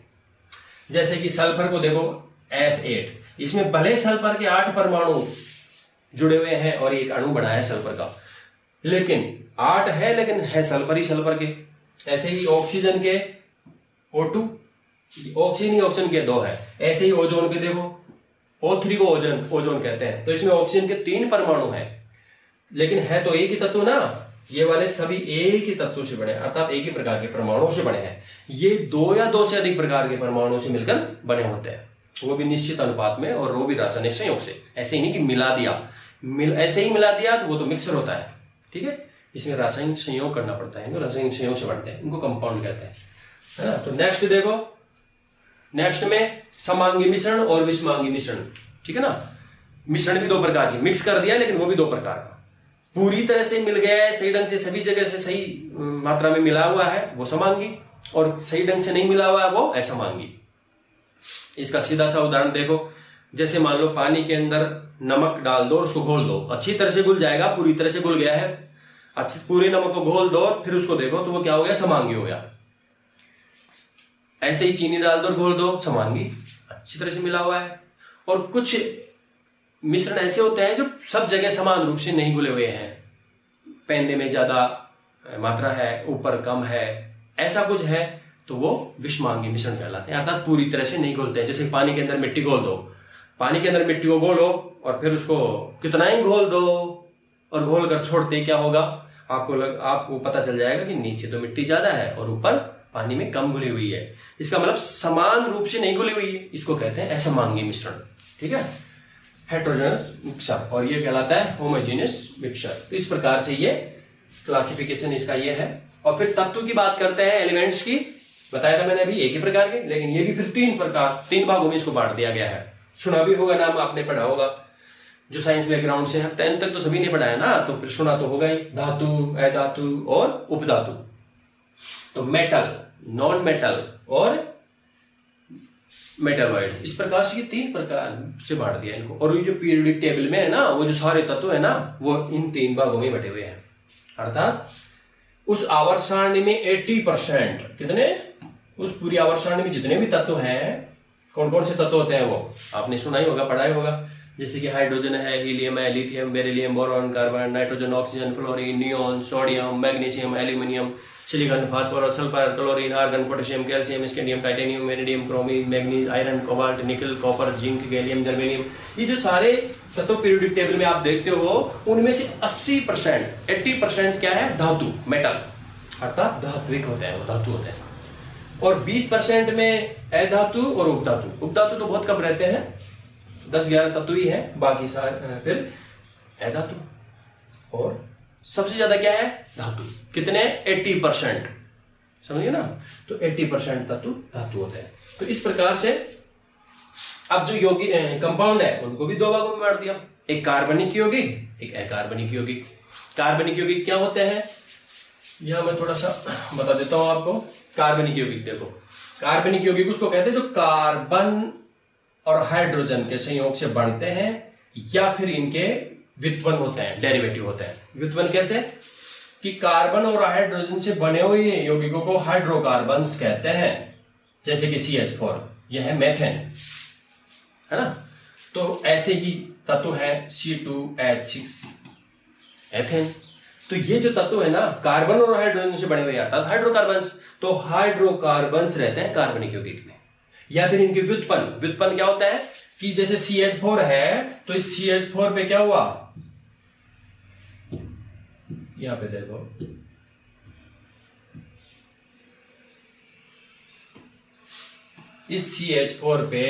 जैसे कि सल्फर को देखो S8, इसमें भले सल्फर के 8 परमाणु जुड़े हुए हैं और एक अणु बना है सल्फर का, लेकिन 8 है, लेकिन है सल्फर ही सल्फर के। ऐसे ही ऑक्सीजन के O2, ऑक्सीजन के 2 है। ऐसे ही ओजोन के देखो O3 को ओजोन कहते हैं। तो इसमें ऑक्सीजन के 3 परमाणु हैं, लेकिन है तो एक ही तत्व ना। ये वाले सभी एक ही तत्व से बने, अर्थात एक ही प्रकार के परमाणुओं से बने हैं। ये दो या दो से अधिक प्रकार के परमाणुओं से मिलकर बने होते हैं, वो भी निश्चित अनुपात में, और वो भी रासायनिक संयोग से। ऐसे ही नहीं कि मिला दिया, ऐसे ही मिला दिया तो वो तो मिक्सर होता है, ठीक है। इसमें रासायनिक संयोग करना पड़ता है, रासायनिक संयोग से बनते हैं, इनको कंपाउंड कहते हैं, है ना। तो नेक्स्ट देखो, नेक्स्ट में समांगी मिश्रण और विषमांगी मिश्रण, ठीक है ना। मिश्रण भी दो प्रकार की, मिक्स कर दिया, लेकिन वो भी दो प्रकार का। पूरी तरह से मिल गया है, सही ढंग से सभी जगह से सही मात्रा में मिला हुआ है, वो समांगी, और सही ढंग से नहीं मिला हुआ है, वो असमांगी। इसका सीधा सा उदाहरण देखो, जैसे मान लो पानी के अंदर नमक डाल दो, उसको घोल दो, अच्छी तरह से घुल जाएगा, पूरी तरह से घुल गया है, अच्छी पूरे नमक को घोल दो, फिर उसको देखो तो वो क्या हो गया, समांगी हो गया। ऐसे ही चीनी डाल दो, घोल दो, समांगी, अच्छी तरह से मिला हुआ है। और कुछ मिश्रण ऐसे होते हैं जो सब जगह समान रूप से नहीं घुले हुए हैं, पेंदे में ज्यादा मात्रा है, ऊपर कम है, ऐसा कुछ है, तो वो विषमांगी मिश्रण कहलाते हैं, अर्थात पूरी तरह से नहीं घुलते हैं। जैसे पानी के अंदर मिट्टी घोल दो, पानी के अंदर मिट्टी को घोलो और फिर उसको कितना ही घोल दो और घोल कर छोड़ते, क्या होगा, आपको पता चल जाएगा कि नीचे तो मिट्टी ज्यादा है और ऊपर पानी में कम घुली हुई है। इसका मतलब समान रूप से नहीं घुली हुई है, इसको कहते हैं असमांगी मिश्रण, ठीक है, हेटेरोजेनस मिक्सचर। और ये कहलाता है होमोजेनियस मिक्सचर। इस प्रकार से ये क्लासिफिकेशन इसका ये है। और फिर तत्व की बात करते हैं, एलिमेंट्स की, बताया था मैंने अभी एक ही प्रकार के, लेकिन ये भी फिर तीन भागों में इसको बांट दिया गया है। सुना भी होगा, नाम आपने पढ़ा होगा, जो साइंस बैकग्राउंड से है, 10th तक तो सभी ने पढ़ा है ना, तो फिर सुना तो होगा ही, धातु, अधातु और उपधातु। तो मेटल, नॉन मेटल और मेटालॉइड, इस प्रकार से ये 3 प्रकार से बांट दिया इनको। और ये जो पीरियोडिक टेबल में है ना, वो जो सारे तत्व है ना, वो इन 3 भागों में बटे हुए हैं। अर्थात उस आवर्त सारणी में 80%, कितने, उस पूरी आवर्त सारणी में जितने भी तत्व हैं, कौन कौन से तत्व होते हैं वो आपने सुना ही होगा, पढ़ा ही होगा। जैसे कि हाइड्रोजन है, हीलियम है, lithium, beryllium, boron, carbon, nitrogen, oxygen, fluorine, neon, sodium, magnesium, aluminium, silicon, phosphorus, sulphur, chlorine, argon, potassium, calcium, scandium, titanium, vanadium, chromium, manganese, iron, cobalt, nickel, copper, zinc, gallium, germanium, ये जो सारे तत्व periodic table में आप देखते हो, उनमें से 80% क्या है, धातु, मेटल, अर्थात धात्विक होते हैं, वो धातु होते हैं। और 20% में अधातु और उपधातु। उपधातु तो बहुत कम रहते हैं, 10-11 तत्व ही है, बाकी सारे फिर अधातु। और सबसे ज्यादा क्या है, धातु, कितने, 80%, समझिए ना। तो 80% तत्व धातु होते हैं। तो इस प्रकार से अब जो यौगिक कंपाउंड है, उनको भी 2 भागों में बांट दिया, एक कार्बनिक यौगिक, एक अकार्बनिक यौगिक। कार्बनिक यौगिक क्या होते हैं, यहां मैं थोड़ा सा बता देता हूं आपको। कार्बनिक यौगिक देखो, कार्बनिक यौगिक उसको कहते हैं जो कार्बन और हाइड्रोजन के संयोग से बनते हैं या फिर इनके व्युत्पन्न होते हैं, डेरिवेटिव होते हैं। व्युत्पन्न कैसे, कि कार्बन और हाइड्रोजन से बने हुए यौगिकों को हाइड्रोकार्बन्स कहते हैं। जैसे कि CH4, यह है मेथेन, है ना। तो ऐसे ही तत्व है C2H6 एथेन। तो ये जो तत्व है ना कार्बन और हाइड्रोजन से बने हुए अर्थात हाइड्रोकार्बन्स, तो हाइड्रोकार्बन्स रहते हैं कार्बनिक यौगिक में। या फिर इनके व्युत्पन्न क्या होता है कि जैसे CH4 है तो इस CH4 पे क्या हुआ, यहां पे देखो इस CH4 पे,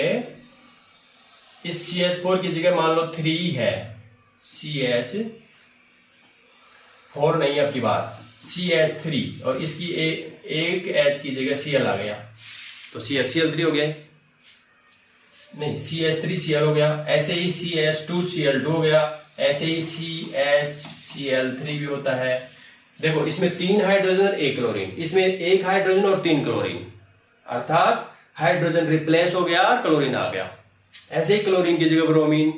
इस CH4 की जगह मान लो 3 है, CH4 नहीं अब की बात, CH3, और इसकी एक H की जगह Cl आ गया, तो CHCl3 हो गया, नहीं CH3Cl हो गया। ऐसे ही CH2Cl2 हो गया, ऐसे ही CHCl3 भी होता है। देखो इसमें 3 हाइड्रोजन और 1 क्लोरीन, इसमें 1 हाइड्रोजन और 3 क्लोरीन, अर्थात हाइड्रोजन रिप्लेस हो गया, क्लोरीन आ गया। ऐसे ही क्लोरीन की जगह ब्रोमीन,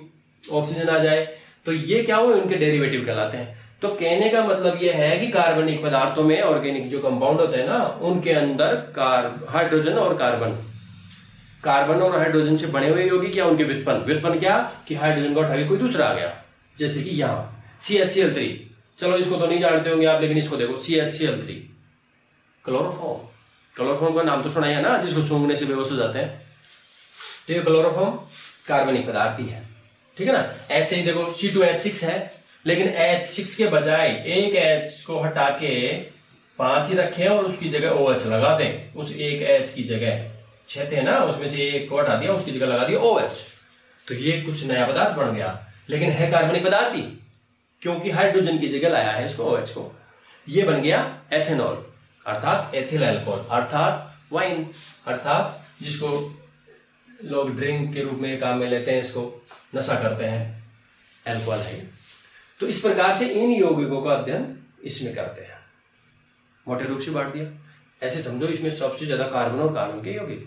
ऑक्सीजन आ जाए, तो ये क्या हुए, उनके डेरिवेटिव कहलाते हैं। तो कहने का मतलब यह है कि कार्बनिक पदार्थों में ऑर्गेनिक जो कंपाउंड होते हैं ना, उनके अंदर हाइड्रोजन और कार्बन और हाइड्रोजन से बने हुए यौगिक या उनके व्युत्पन्न क्या कि हाइड्रोजन को हटा के कोई दूसरा आ गया, जैसे कि यहां CHCl3। चलो इसको तो नहीं जानते होंगे आप, लेकिन इसको देखो CHCl3 क्लोरोफॉर्म का नाम तो सुना है ना, जिसको सूंघने से बेहोश हो जाते हैं। तो ये क्लोरोफॉर्म कार्बनिक पदार्थ ही है, ठीक है ना। ऐसे ही देखो C2H6 है, लेकिन H6 के बजाय एक H को हटा के 5 ही रखे और उसकी जगह OH लगा दें। उस एक H की जगह 6 थे ना, उसमें से एक को हटा दिया, उसकी जगह लगा दिया OH, तो ये कुछ नया पदार्थ बन गया, लेकिन है कार्बनिक पदार्थ ही, क्योंकि हाइड्रोजन की जगह लाया है इसको OH को। ये बन गया एथेनॉल, अर्थात एथिल अल्कोहल, अर्थात वाइन, अर्थात जिसको लोग ड्रिंक के रूप में काम में लेते हैं, इसको नशा करते हैं, अल्कोहल है। तो इस प्रकार से इन यौगिकों का अध्ययन इसमें करते हैं, मोटे रूप से बांट दिया। ऐसे समझो इसमें सबसे ज्यादा कार्बन और कार्बन के यौगिक,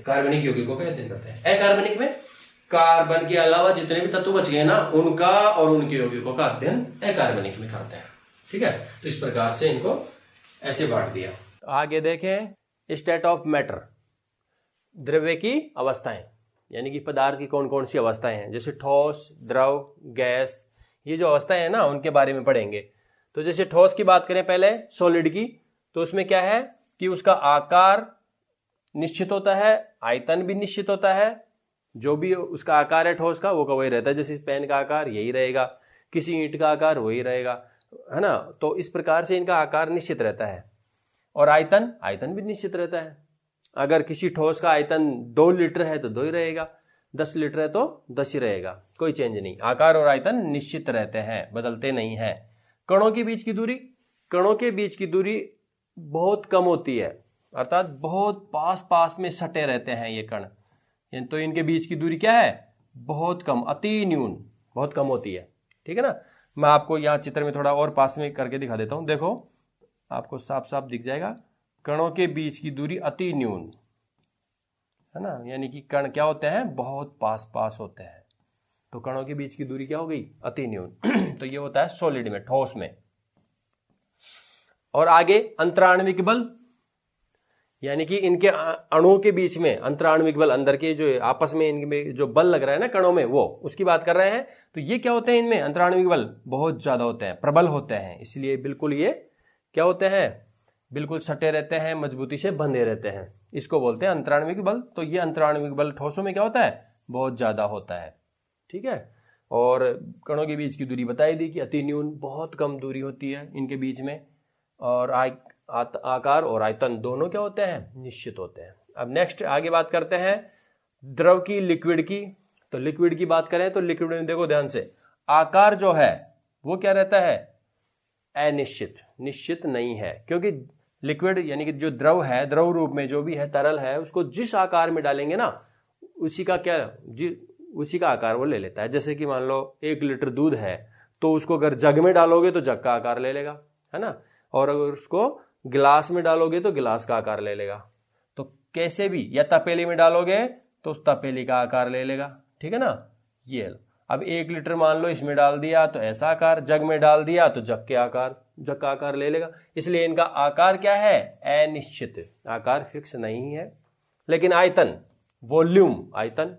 कार्बनिक यौगिकों का अध्ययन करते हैं। अकार्बनिक में कार्बन के अलावा जितने भी तत्व बच गए ना, उनका और उनके यौगिकों का अध्ययन अकार्बनिक में करते हैं, ठीक है। तो इस प्रकार से इनको ऐसे बांट दिया। आगे देखें स्टेट ऑफ मैटर, द्रव्य की अवस्थाएं, यानी कि पदार्थ की कौन कौन सी अवस्थाएं हैं, जैसे ठोस, द्रव, गैस, ये जो अवस्थाएं हैं ना उनके बारे में पढ़ेंगे। तो जैसे ठोस की बात करें पहले, सॉलिड की, तो उसमें क्या है कि उसका आकार निश्चित होता है, आयतन भी निश्चित होता है, जो भी उसका आकार है ठोस का वो का वही रहता है। जैसे पेन का आकार यही रहेगा, किसी ईंट का आकार वही रहेगा, है ना। तो इस प्रकार से इनका आकार निश्चित रहता है। और आयतन भी निश्चित रहता है। अगर किसी ठोस का आयतन 2 लीटर है तो 2 ही रहेगा, 10 लीटर है तो 10 ही रहेगा, कोई चेंज नहीं। आकार और आयतन निश्चित रहते हैं, बदलते नहीं है। कणों के बीच की दूरी बहुत कम होती है, अर्थात बहुत पास में सटे रहते हैं ये कण, तो इनके बीच की दूरी क्या है, बहुत कम, अति न्यून, बहुत कम होती है, ठीक है ना। मैं आपको यहाँ चित्र में थोड़ा और पास में करके दिखा देता हूं, देखो आपको साफ साफ दिख जाएगा। कणों के बीच की दूरी अति न्यून है ना, यानी कि कण क्या होते हैं, बहुत पास होते हैं, तो कणों के बीच की दूरी क्या हो गई, अति न्यून। तो ये होता है सॉलिड में, ठोस में। और आगे अंतराण्विक बल, यानी कि इनके अणुओं के बीच में अंतराण्विक बल, अंदर के जो आपस में इनमें जो बल लग रहा है ना कणों में, वो उसकी बात कर रहे हैं। तो ये क्या होते हैं, इनमें अंतराण्विक बल बहुत ज्यादा होते हैं, प्रबल होते हैं, इसलिए बिल्कुल ये क्या होते हैं, बिल्कुल सटे रहते हैं, मजबूती से बंधे रहते हैं, इसको बोलते हैं अंतराण्विक बल। तो ये अंतराण्विक बल ठोसों में क्या होता है, बहुत ज्यादा होता है, ठीक है। और कणों के बीच की दूरी बताई दी कि अति न्यून, बहुत कम दूरी होती है इनके बीच में। और आकार और आयतन दोनों क्या होते हैं, निश्चित होते हैं। अब नेक्स्ट आगे बात करते हैं द्रव की, लिक्विड की। तो लिक्विड की बात करें तो लिक्विड में देखो ध्यान से, आकार जो है वो क्या रहता है, अनिश्चित, निश्चित नहीं है। क्योंकि लिक्विड यानी कि जो द्रव है, द्रव रूप में जो भी है, तरल है, उसको जिस आकार में डालेंगे ना, उसी का आकार वो ले लेता है। जैसे कि मान लो 1 लीटर दूध है, तो उसको अगर जग में डालोगे तो जग का आकार ले लेगा, है ना, और अगर उसको गिलास में डालोगे तो गिलास का आकार ले लेगा। तो कैसे भी, या तपेली में डालोगे तो उस तपेली का आकार ले लेगा, ठीक है ना। ये अब 1 लीटर मान लो इसमें डाल दिया तो ऐसा आकार, जग में डाल दिया तो जग का आकार ले लेगा। इसलिए इनका आकार क्या है, अनिश्चित, आकार फिक्स नहीं है। लेकिन आयतन, वॉल्यूम, आयतन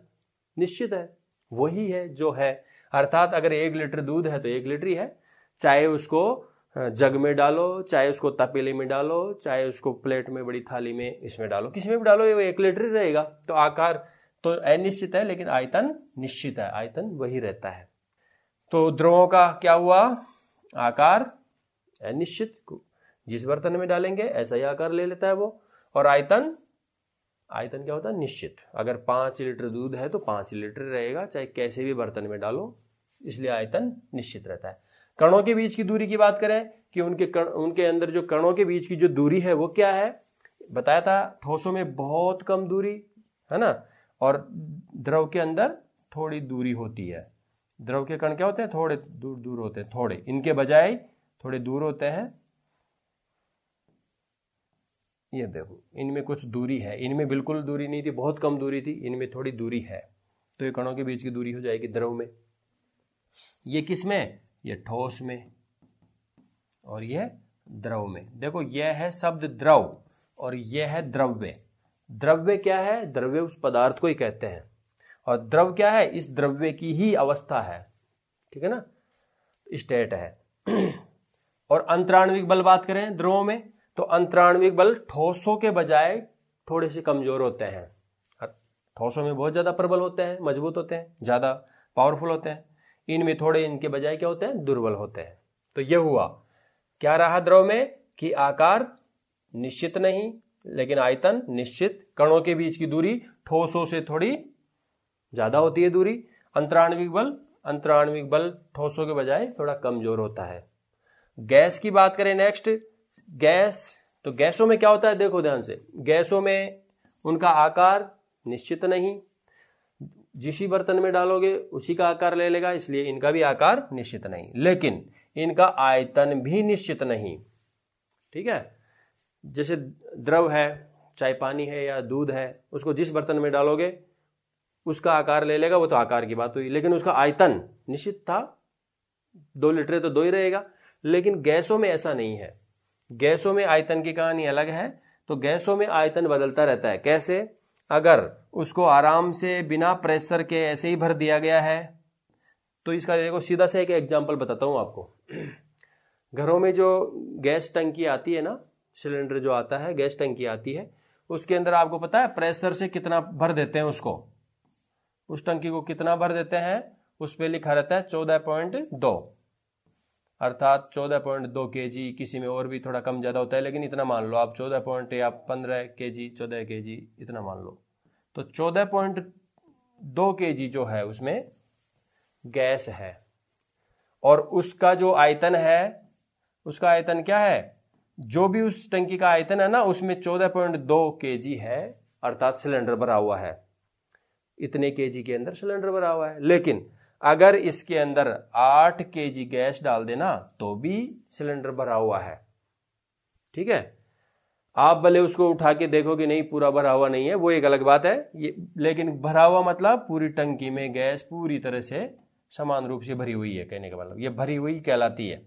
निश्चित है, वही है जो है। अर्थात अगर 1 लीटर दूध है तो 1 लीटर ही है, चाहे उसको जग में डालो, चाहे उसको तपेले में डालो, चाहे उसको प्लेट में, बड़ी थाली में, इसमें डालो, किसी में भी डालो, ये 1 लीटर ही रहेगा। तो आकार तो अनिश्चित है लेकिन आयतन निश्चित है, आयतन वही रहता है। तो द्रवों का क्या हुआ, आकार अनिश्चित, जिस बर्तन में डालेंगे ऐसा ही आकार ले लेता है वो। और आयतन क्या होता है, निश्चित। अगर 5 लीटर दूध है तो 5 लीटर रहेगा, चाहे कैसे भी बर्तन में डालो, इसलिए आयतन निश्चित रहता है। कणों के बीच की दूरी की बात करें कि उनके अंदर जो कणों के बीच की जो दूरी है वो क्या है, बताया था ठोसों में बहुत कम दूरी है ना, और द्रव के अंदर थोड़ी दूरी होती है। द्रव के कण क्या होते हैं, थोड़े दूर दूर होते हैं, थोड़े, इनके बजाय थोड़े दूर होते हैं। ये देखो इनमें कुछ दूरी है, इनमें बिल्कुल दूरी नहीं थी, बहुत कम दूरी थी, इनमें थोड़ी दूरी है। तो ये कणों के बीच की दूरी हो जाएगी द्रव में। ये किस में, ये ठोस में, और यह द्रव में। देखो यह है शब्द द्रव और यह है द्रव्य। द्रव्य क्या है, द्रव्य उस पदार्थ को ही कहते हैं, और द्रव क्या है, इस द्रव्य की ही अवस्था है, ठीक है ना, स्टेट है। और अंतराण्विक बल बात करें द्रवों में, तो अंतराण्विक बल ठोसों के बजाय थोड़े से कमजोर होते हैं। ठोसों में बहुत ज्यादा प्रबल होते हैं, मजबूत होते हैं, ज्यादा पावरफुल होते हैं। इनमें थोड़े इनके बजाय क्या होते हैं, दुर्बल होते हैं। तो यह हुआ क्या रहा द्रव में कि आकार निश्चित नहीं लेकिन आयतन निश्चित। कणों के बीच की दूरी ठोसों से थोड़ी ज्यादा होती है दूरी। अंतराण्विक बल ठोसों के बजाय थोड़ा कमजोर होता है। गैस की बात करें नेक्स्ट, गैस, तो गैसों में क्या होता है, देखो ध्यान से, गैसों में उनका आकार निश्चित नहीं, जिस ही बर्तन में डालोगे उसी का आकार ले लेगा, इसलिए इनका भी आकार निश्चित नहीं, लेकिन इनका आयतन भी निश्चित नहीं। ठीक है, जैसे द्रव है, चाहे पानी है या दूध है, उसको जिस बर्तन में डालोगे उसका आकार ले लेगा, वो तो आकार की बात हुई, लेकिन उसका आयतन निश्चित था, 2 लीटर तो 2 ही रहेगा। लेकिन गैसों में ऐसा नहीं है, गैसों में आयतन की कहानी अलग है। तो गैसों में आयतन बदलता रहता है। कैसे, अगर उसको आराम से बिना प्रेशर के ऐसे ही भर दिया गया है, तो इसका देखो सीधा से एक एग्जांपल बताता हूं आपको। घरों में जो गैस टंकी आती है ना, सिलेंडर जो आता है, गैस टंकी आती है, उसके अंदर आपको पता है प्रेशर से कितना भर देते हैं उसको, उस टंकी को कितना भर देते हैं, उस पे लिखा रहता है 14.2, अर्थात 14.2 kg, किसी में और भी थोड़ा कम ज्यादा होता है, लेकिन इतना मान लो आप 14 या 15 kg, 14 kg इतना मान लो। तो 14.2 kg जो है उसमें गैस है, और उसका जो आयतन है, उसका आयतन क्या है, जो भी उस टंकी का आयतन है ना, उसमें 14.2 kg है, अर्थात सिलेंडर भरा हुआ है, इतने kg के अंदर सिलेंडर भरा हुआ है। लेकिन अगर इसके अंदर 8 kg गैस डाल देना तो भी सिलेंडर भरा हुआ है। ठीक है, आप भले उसको उठा के देखो कि नहीं पूरा भरा हुआ नहीं है, वो एक अलग बात है, ये लेकिन भरा हुआ मतलब पूरी टंकी में गैस पूरी तरह से समान रूप से भरी हुई है, कहने का मतलब ये भरी हुई कहलाती है।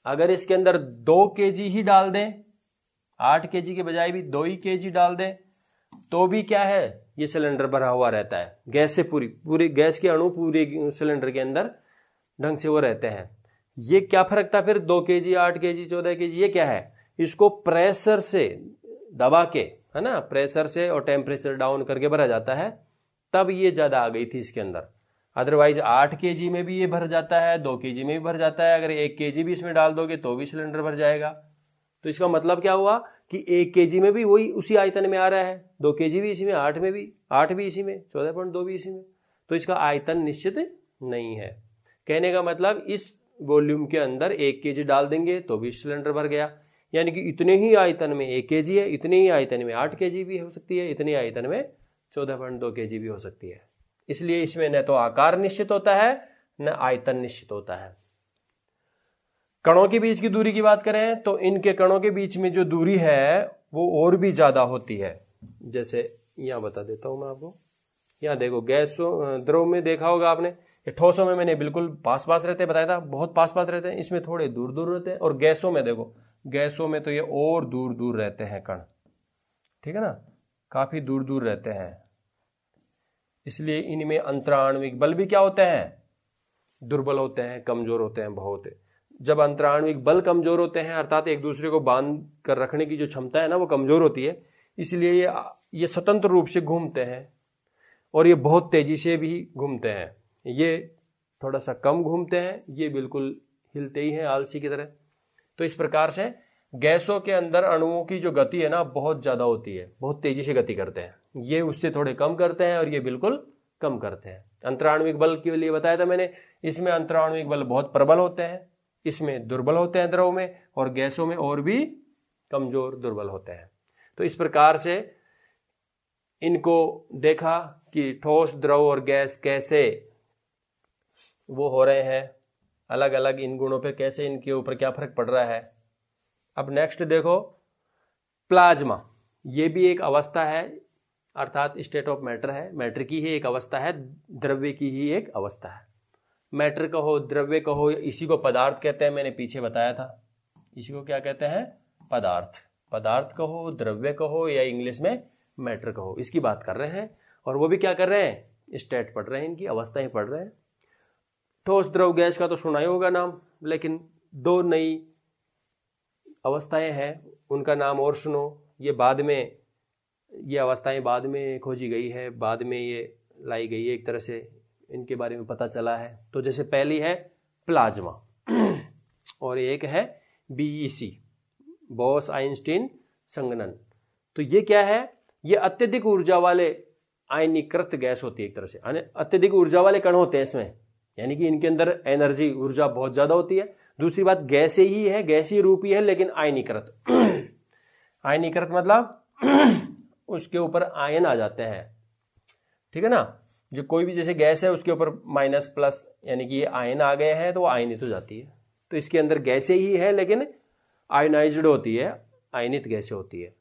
अगर इसके अंदर 2 kg ही डाल दें, 8 kg के बजाय भी 2 ही kg डाल दें, तो भी क्या है, ये सिलेंडर भरा हुआ रहता है गैस से, पूरी गैस के अणु पूरे सिलेंडर के अंदर ढंग से वो रहते हैं। ये क्या फर्क था फिर, 2 kg, 8 kg, 14 kg, ये क्या है, इसको प्रेशर से दबा के, है ना, प्रेशर से और टेम्परेचर डाउन करके भरा जाता है, तब ये ज्यादा आ गई थी इसके अंदर। अदरवाइज 8 kg में भी ये भर जाता है, 2 kg में भी भर जाता है, अगर 1 kg भी इसमें डाल दोगे तो भी सिलेंडर भर जाएगा। तो इसका मतलब क्या हुआ कि 1 kg में भी वही उसी आयतन में आ रहा है, 2 kg भी इसी में, 8 में भी, 8 भी इसी में, 14.2 भी इसी में, तो इसका आयतन निश्चित नहीं है। कहने का मतलब इस वॉल्यूम के अंदर 1 kg डाल देंगे तो भी सिलेंडर भर गया, यानी कि इतने ही आयतन में 1 kg है, इतने ही आयतन में 8 kg भी हो सकती है, इतने आयतन में 14.2 kg भी हो सकती है। इसलिए इसमें न तो आकार निश्चित होता है न आयतन निश्चित होता है। कणों के बीच की दूरी की बात करें तो इनके कणों के बीच में जो दूरी है वो और भी ज्यादा होती है। जैसे यहां बता देता हूं मैं आपको, यहां देखो गैसों द्रव में देखा होगा आपने, ठोसों में मैंने बिल्कुल पास पास रहते हैं बताया था, बहुत पास पास रहते हैं, इसमें थोड़े दूर दूर रहते हैं। और गैसों में देखो, गैसों में तो ये और दूर दूर रहते हैं कण, ठीक है ना, काफी दूर दूर रहते हैं। इसलिए इनमें अंतराण्विक बल भी क्या होते हैं, दुर्बल होते हैं, कमजोर होते हैं बहुत। जब अंतराण्विक बल कमजोर होते हैं अर्थात एक दूसरे को बांध कर रखने की जो क्षमता है ना वो कमजोर होती है, इसलिए ये स्वतंत्र रूप से घूमते हैं और ये बहुत तेजी से भी घूमते हैं। ये थोड़ा सा कम घूमते हैं, ये बिल्कुल हिलते ही हैं आलसी की तरह। तो इस प्रकार से गैसों के अंदर अणुओं की जो गति है ना बहुत ज्यादा होती है, बहुत तेजी से गति करते हैं। ये उससे थोड़े कम करते हैं और ये बिल्कुल कम करते हैं। अंतराण्विक बल के लिए बताया था मैंने, इसमें अंतराण्विक बल बहुत प्रबल होते हैं, इसमें दुर्बल होते हैं द्रव में, और गैसों में और भी कमजोर दुर्बल होते हैं। तो इस प्रकार से इनको देखा कि ठोस, द्रव और गैस कैसे वो हो रहे हैं, अलग अलग इन गुणों पे कैसे इनके ऊपर क्या फर्क पड़ रहा है। अब नेक्स्ट देखो प्लाज्मा, ये भी एक अवस्था है अर्थात स्टेट ऑफ मैटर है, मैटर की ही एक अवस्था है, द्रव्य की ही एक अवस्था है। मैटर कहो, द्रव्य कहो, इसी को पदार्थ कहते हैं, मैंने पीछे बताया था। इसी को क्या कहते हैं, पदार्थ। पदार्थ कहो, द्रव्य कहो या इंग्लिश में मैटर कहो, इसकी बात कर रहे हैं। और वो भी क्या कर रहे हैं, स्टेट पढ़ रहे हैं, इनकी अवस्थाएं पढ़ रहे हैं। ठोस, द्रव, गैस का तो सुना ही होगा नाम, लेकिन दो नई अवस्थाएं हैं, उनका नाम और सुनो। ये बाद में, ये अवस्थाएं बाद में खोजी गई है, बाद में ये लाई गई है, एक तरह से इनके बारे में पता चला है। तो जैसे पहली है प्लाज्मा और एक है बीईसी, बोस आइंस्टीन संघनन। तो ये क्या है, ये अत्यधिक ऊर्जा वाले आयनीकृत गैस होती है एक तरह से, अत्यधिक ऊर्जा वाले कण होते हैं इसमें, यानी कि इनके अंदर एनर्जी, ऊर्जा बहुत ज्यादा होती है। दूसरी बात गैस ही है, गैसीय रूप ही है, लेकिन आयनीकृत। आयनीकृत मतलब उसके ऊपर आयन आ जाते हैं, ठीक है ना। जो कोई भी जैसे गैस है उसके ऊपर माइनस प्लस यानी कि ये आयन आ गए हैं तो वो आयनित हो जाती है। तो इसके अंदर गैसें ही है लेकिन आयनाइज्ड होती है, आयनित गैसें होती है।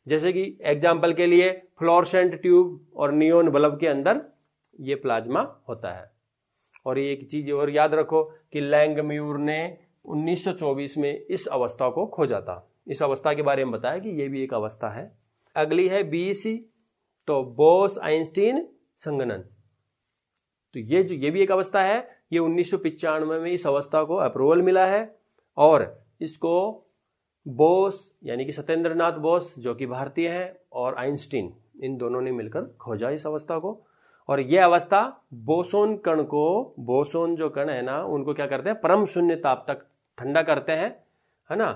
जैसे कि एग्जाम्पल के लिए फ्लोरोसेंट ट्यूब और नियोन बल्ब के अंदर ये प्लाज्मा होता है। और ये एक चीज और याद रखो कि लैंगम्यूर ने 1924 में इस अवस्था को खोजा था। इस अवस्था के बारे में बताया कि ये भी एक अवस्था है। अगली है बीईसी, तो बोस आइंस्टीन संघनन। तो ये भी एक अवस्था है। ये 1995 में इस अवस्था को अप्रूवल मिला है और इसको बोस यानी कि सत्येंद्रनाथ बोस जो कि भारतीय है और आइंस्टीन, इन दोनों ने मिलकर खोजा इस अवस्था को। और यह अवस्था बोसोन कण को, बोसोन जो कण है ना उनको क्या करते हैं, परम शून्य ताप तक ठंडा करते हैं, है ना,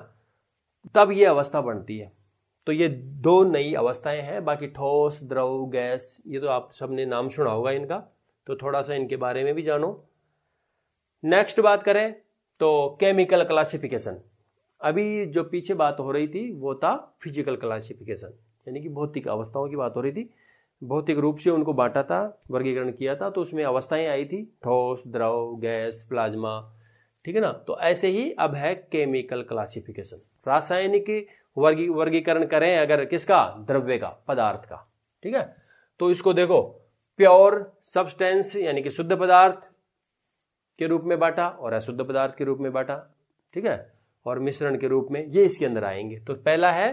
तब ये अवस्था बनती है। तो ये दो नई अवस्थाएं हैं। बाकी ठोस, द्रव, गैस, ये तो आप सबने नाम सुना होगा इनका, तो थोड़ा सा इनके बारे में भी जानो। नेक्स्ट बात करें तो केमिकल क्लासिफिकेशन। अभी जो पीछे बात हो रही थी वो था फिजिकल क्लासिफिकेशन, यानी कि भौतिक अवस्थाओं की बात हो रही थी। भौतिक रूप से उनको बांटा था, वर्गीकरण किया था, तो उसमें अवस्थाएं आई थी ठोस, द्रव, गैस, प्लाज्मा, ठीक है ना। तो ऐसे ही अब है केमिकल क्लासिफिकेशन। रासायनिक वर्गीकरण करें अगर किसका, द्रव्य का, पदार्थ का, ठीक है। तो इसको देखो प्योर सब्सटेंस यानी कि शुद्ध पदार्थ के रूप में बांटा और अशुद्ध पदार्थ के रूप में बांटा, ठीक है, और मिश्रण के रूप में ये इसके अंदर आएंगे। तो पहला है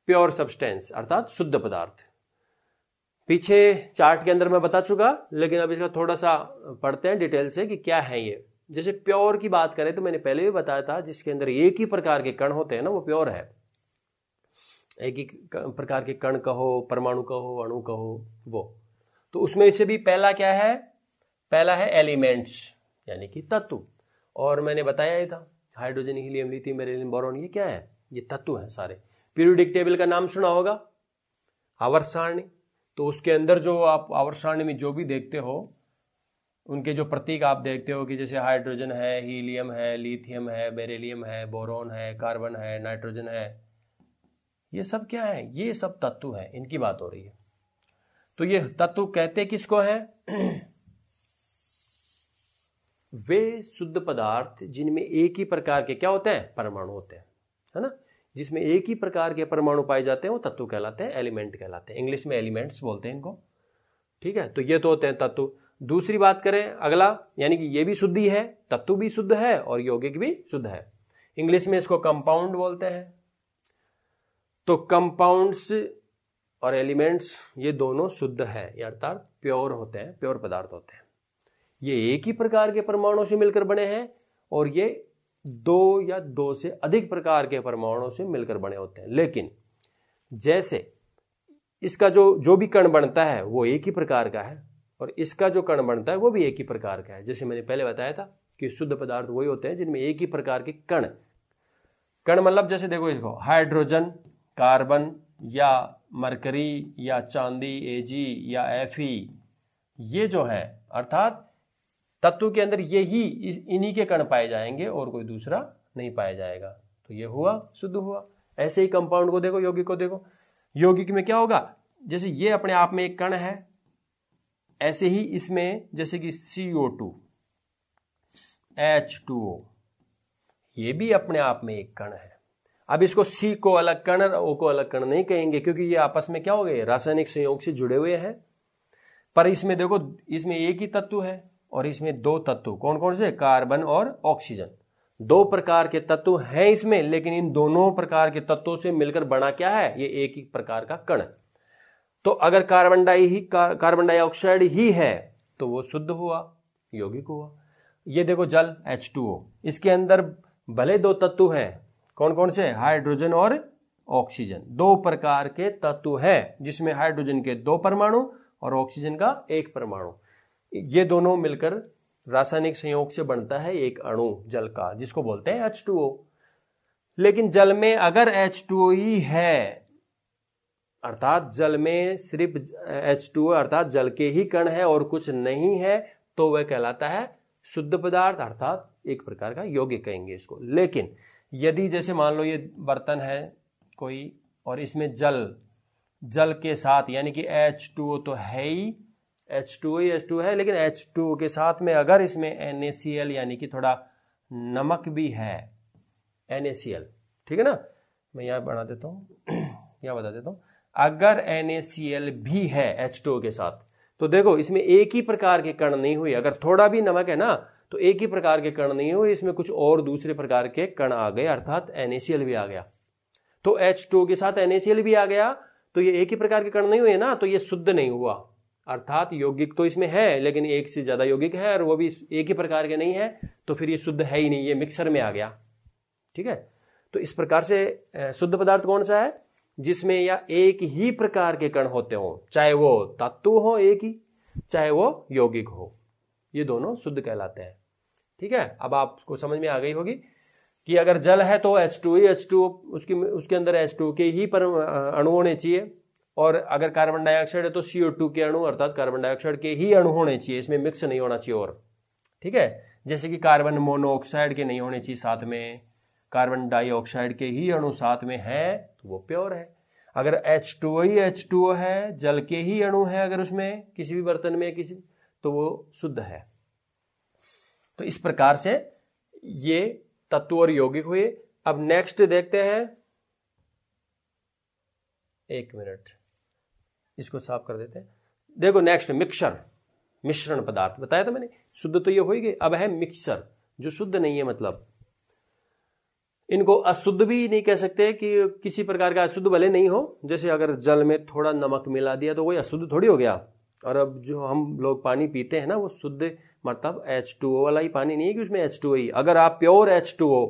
प्योर सब्सटेंस अर्थात शुद्ध पदार्थ। पीछे चार्ट के अंदर मैं बता चुका, लेकिन अब इसका थोड़ा सा पढ़ते हैं डिटेल से कि क्या है ये। जैसे प्योर की बात करें तो मैंने पहले भी बताया था, जिसके अंदर एक ही प्रकार के कण होते हैं ना वो प्योर है। एक ही प्रकार के कण कहो, परमाणु कहो, अणु कहो, वो तो उसमें से भी पहला क्या है, पहला है एलिमेंट्स यानी कि तत्व। और मैंने बताया ही था hydrogen, helium, lithium, beryllium, boron, ये क्या है, ये तत्व है सारे। पीरियोडिक टेबल का नाम सुना होगा, आवर्त सारणी। तो उसके अंदर जो आप आवर्त सारणी में जो भी देखते हो उनके जो प्रतीक आप देखते हो कि जैसे हाइड्रोजन है, हीलियम है, लिथियम है, बेरिलियम है, बोरॉन है, कार्बन है, नाइट्रोजन है, ये सब क्या है, ये सब तत्व है, इनकी बात हो रही है। तो ये तत्व कहते किसको है, वे शुद्ध पदार्थ जिनमें एक ही प्रकार के क्या होते हैं, परमाणु होते हैं, है ना। जिसमें एक ही प्रकार के परमाणु पाए जाते हैं वो तत्व कहलाते हैं, एलिमेंट कहलाते हैं। इंग्लिश में एलिमेंट्स बोलते हैं इनको, ठीक है। तो ये तो होते हैं तत्व। दूसरी बात करें अगला, यानी कि ये भी शुद्ध ही है, तत्व भी शुद्ध है और यौगिक भी शुद्ध है। इंग्लिश में इसको कंपाउंड बोलते हैं। तो कंपाउंड्स और एलिमेंट्स ये दोनों शुद्ध है, अर्थात प्योर होते हैं, प्योर पदार्थ होते हैं। ये एक ही प्रकार के परमाणुओं से मिलकर बने हैं और ये दो या दो से अधिक प्रकार के परमाणुओं से मिलकर बने होते हैं। लेकिन जैसे इसका जो भी कण बनता है वो एक ही प्रकार का है और इसका जो कण बनता है वो भी एक ही प्रकार का है। जैसे मैंने पहले बताया था कि शुद्ध पदार्थ वही होते हैं जिनमें एक ही प्रकार के कण मतलब जैसे देखो इसको हाइड्रोजन, कार्बन या मरकरी या चांदी Ag या Fe, ये जो है अर्थात तत्व के अंदर यही इन्हीं के कण पाए जाएंगे और कोई दूसरा नहीं पाया जाएगा। तो ये हुआ शुद्ध हुआ। ऐसे ही कंपाउंड को देखो, यौगिक को देखो, यौगिक में क्या होगा, जैसे ये अपने आप में एक कण है, ऐसे ही इसमें जैसे कि CO2, H2O, ये भी अपने आप में एक कण है। अब इसको C को अलग कण और O को अलग कण नहीं कहेंगे क्योंकि ये आपस में क्या हो गए, रासायनिक संयोग से जुड़े हुए हैं। पर इसमें देखो, इसमें एक ही तत्व है और इसमें दो तत्व, कौन कौन से, कार्बन और ऑक्सीजन। दो प्रकार के तत्व हैं इसमें, लेकिन इन दोनों प्रकार के तत्वों से मिलकर बना क्या है, ये एक ही प्रकार का कण। तो अगर कार्बन डाइऑक्साइड ही है तो वो शुद्ध हुआ, यौगिक हुआ। ये देखो जल H2O, इसके अंदर भले दो तत्व हैं, कौन कौन से, हाइड्रोजन और ऑक्सीजन। दो प्रकार के तत्व हैं जिसमें हाइड्रोजन के दो परमाणु और ऑक्सीजन का एक परमाणु, ये दोनों मिलकर रासायनिक संयोग से बनता है एक अणु जल का, जिसको बोलते हैं H2O। लेकिन जल में अगर H2O ही है, अर्थात जल में सिर्फ H2O अर्थात जल के ही कण है और कुछ नहीं है, तो वह कहलाता है शुद्ध पदार्थ, अर्थात एक प्रकार का यौगिक कहेंगे इसको। लेकिन यदि जैसे मान लो ये बर्तन है कोई और इसमें जल के साथ, यानी कि H2O तो है ही, H2O है, लेकिन H2O के साथ में अगर इसमें NaCl यानी कि थोड़ा नमक भी है, NaCl, ठीक है ना, मैं यहां बना देता हूं, यहां बता देता हूं, अगर NaCl भी है H2O के साथ, तो देखो इसमें एक ही प्रकार के कण नहीं हुए। अगर थोड़ा भी नमक है ना तो एक ही प्रकार के कण नहीं हुए, इसमें कुछ और दूसरे प्रकार के कण आ गए, अर्थात NaCl भी आ गया। तो H2O के साथ NaCl भी आ गया, तो ये एक ही प्रकार के कण नहीं हुए ना, तो ये शुद्ध नहीं हुआ। अर्थात यौगिक तो इसमें है लेकिन एक से ज्यादा यौगिक है और वो भी एक ही प्रकार के नहीं है, तो फिर ये शुद्ध है ही नहीं, ये मिक्सर में आ गया। ठीक है, तो इस प्रकार से शुद्ध पदार्थ कौन सा है, जिसमें या एक ही प्रकार के कण होते हो, चाहे वो तत्व हो एक ही, चाहे वो यौगिक हो, ये दोनों शुद्ध कहलाते हैं। ठीक है, अब आपको समझ में आ गई होगी कि अगर जल है तो H2O उसके अंदर H2O के ही अणु होने चाहिए, और अगर कार्बन डाइऑक्साइड है तो CO2 के अणु अर्थात कार्बन डाइऑक्साइड के ही अणु होने चाहिए, इसमें मिक्स नहीं होना चाहिए। और ठीक है, जैसे कि कार्बन मोनोऑक्साइड के नहीं होने चाहिए साथ में, कार्बन डाइऑक्साइड के ही अणु साथ में है तो वो प्योर है। अगर H2O ही H2O है, जल के ही अणु है अगर उसमें किसी भी बर्तन में किसी, तो वो शुद्ध है। तो इस प्रकार से ये तत्व और यौगिक हुए। अब नेक्स्ट देखते हैं, एक मिनट इसको साफ कर देते हैं। देखो नेक्स्ट मिक्सर, मिश्रण पदार्थ बताया था मैंने, शुद्ध तो ये हो ही गए। अब है मिक्सर जो शुद्ध नहीं है, मतलब इनको अशुद्ध भी नहीं कह सकते कि किसी प्रकार का अशुद्ध भले नहीं हो। जैसे अगर जल में थोड़ा नमक मिला दिया तो वही अशुद्ध थोड़ी हो गया। और अब जो हम लोग पानी पीते हैं ना वो शुद्ध मतलब H2O वाला ही पानी नहीं है कि उसमें H2O ही। अगर आप प्योर H2O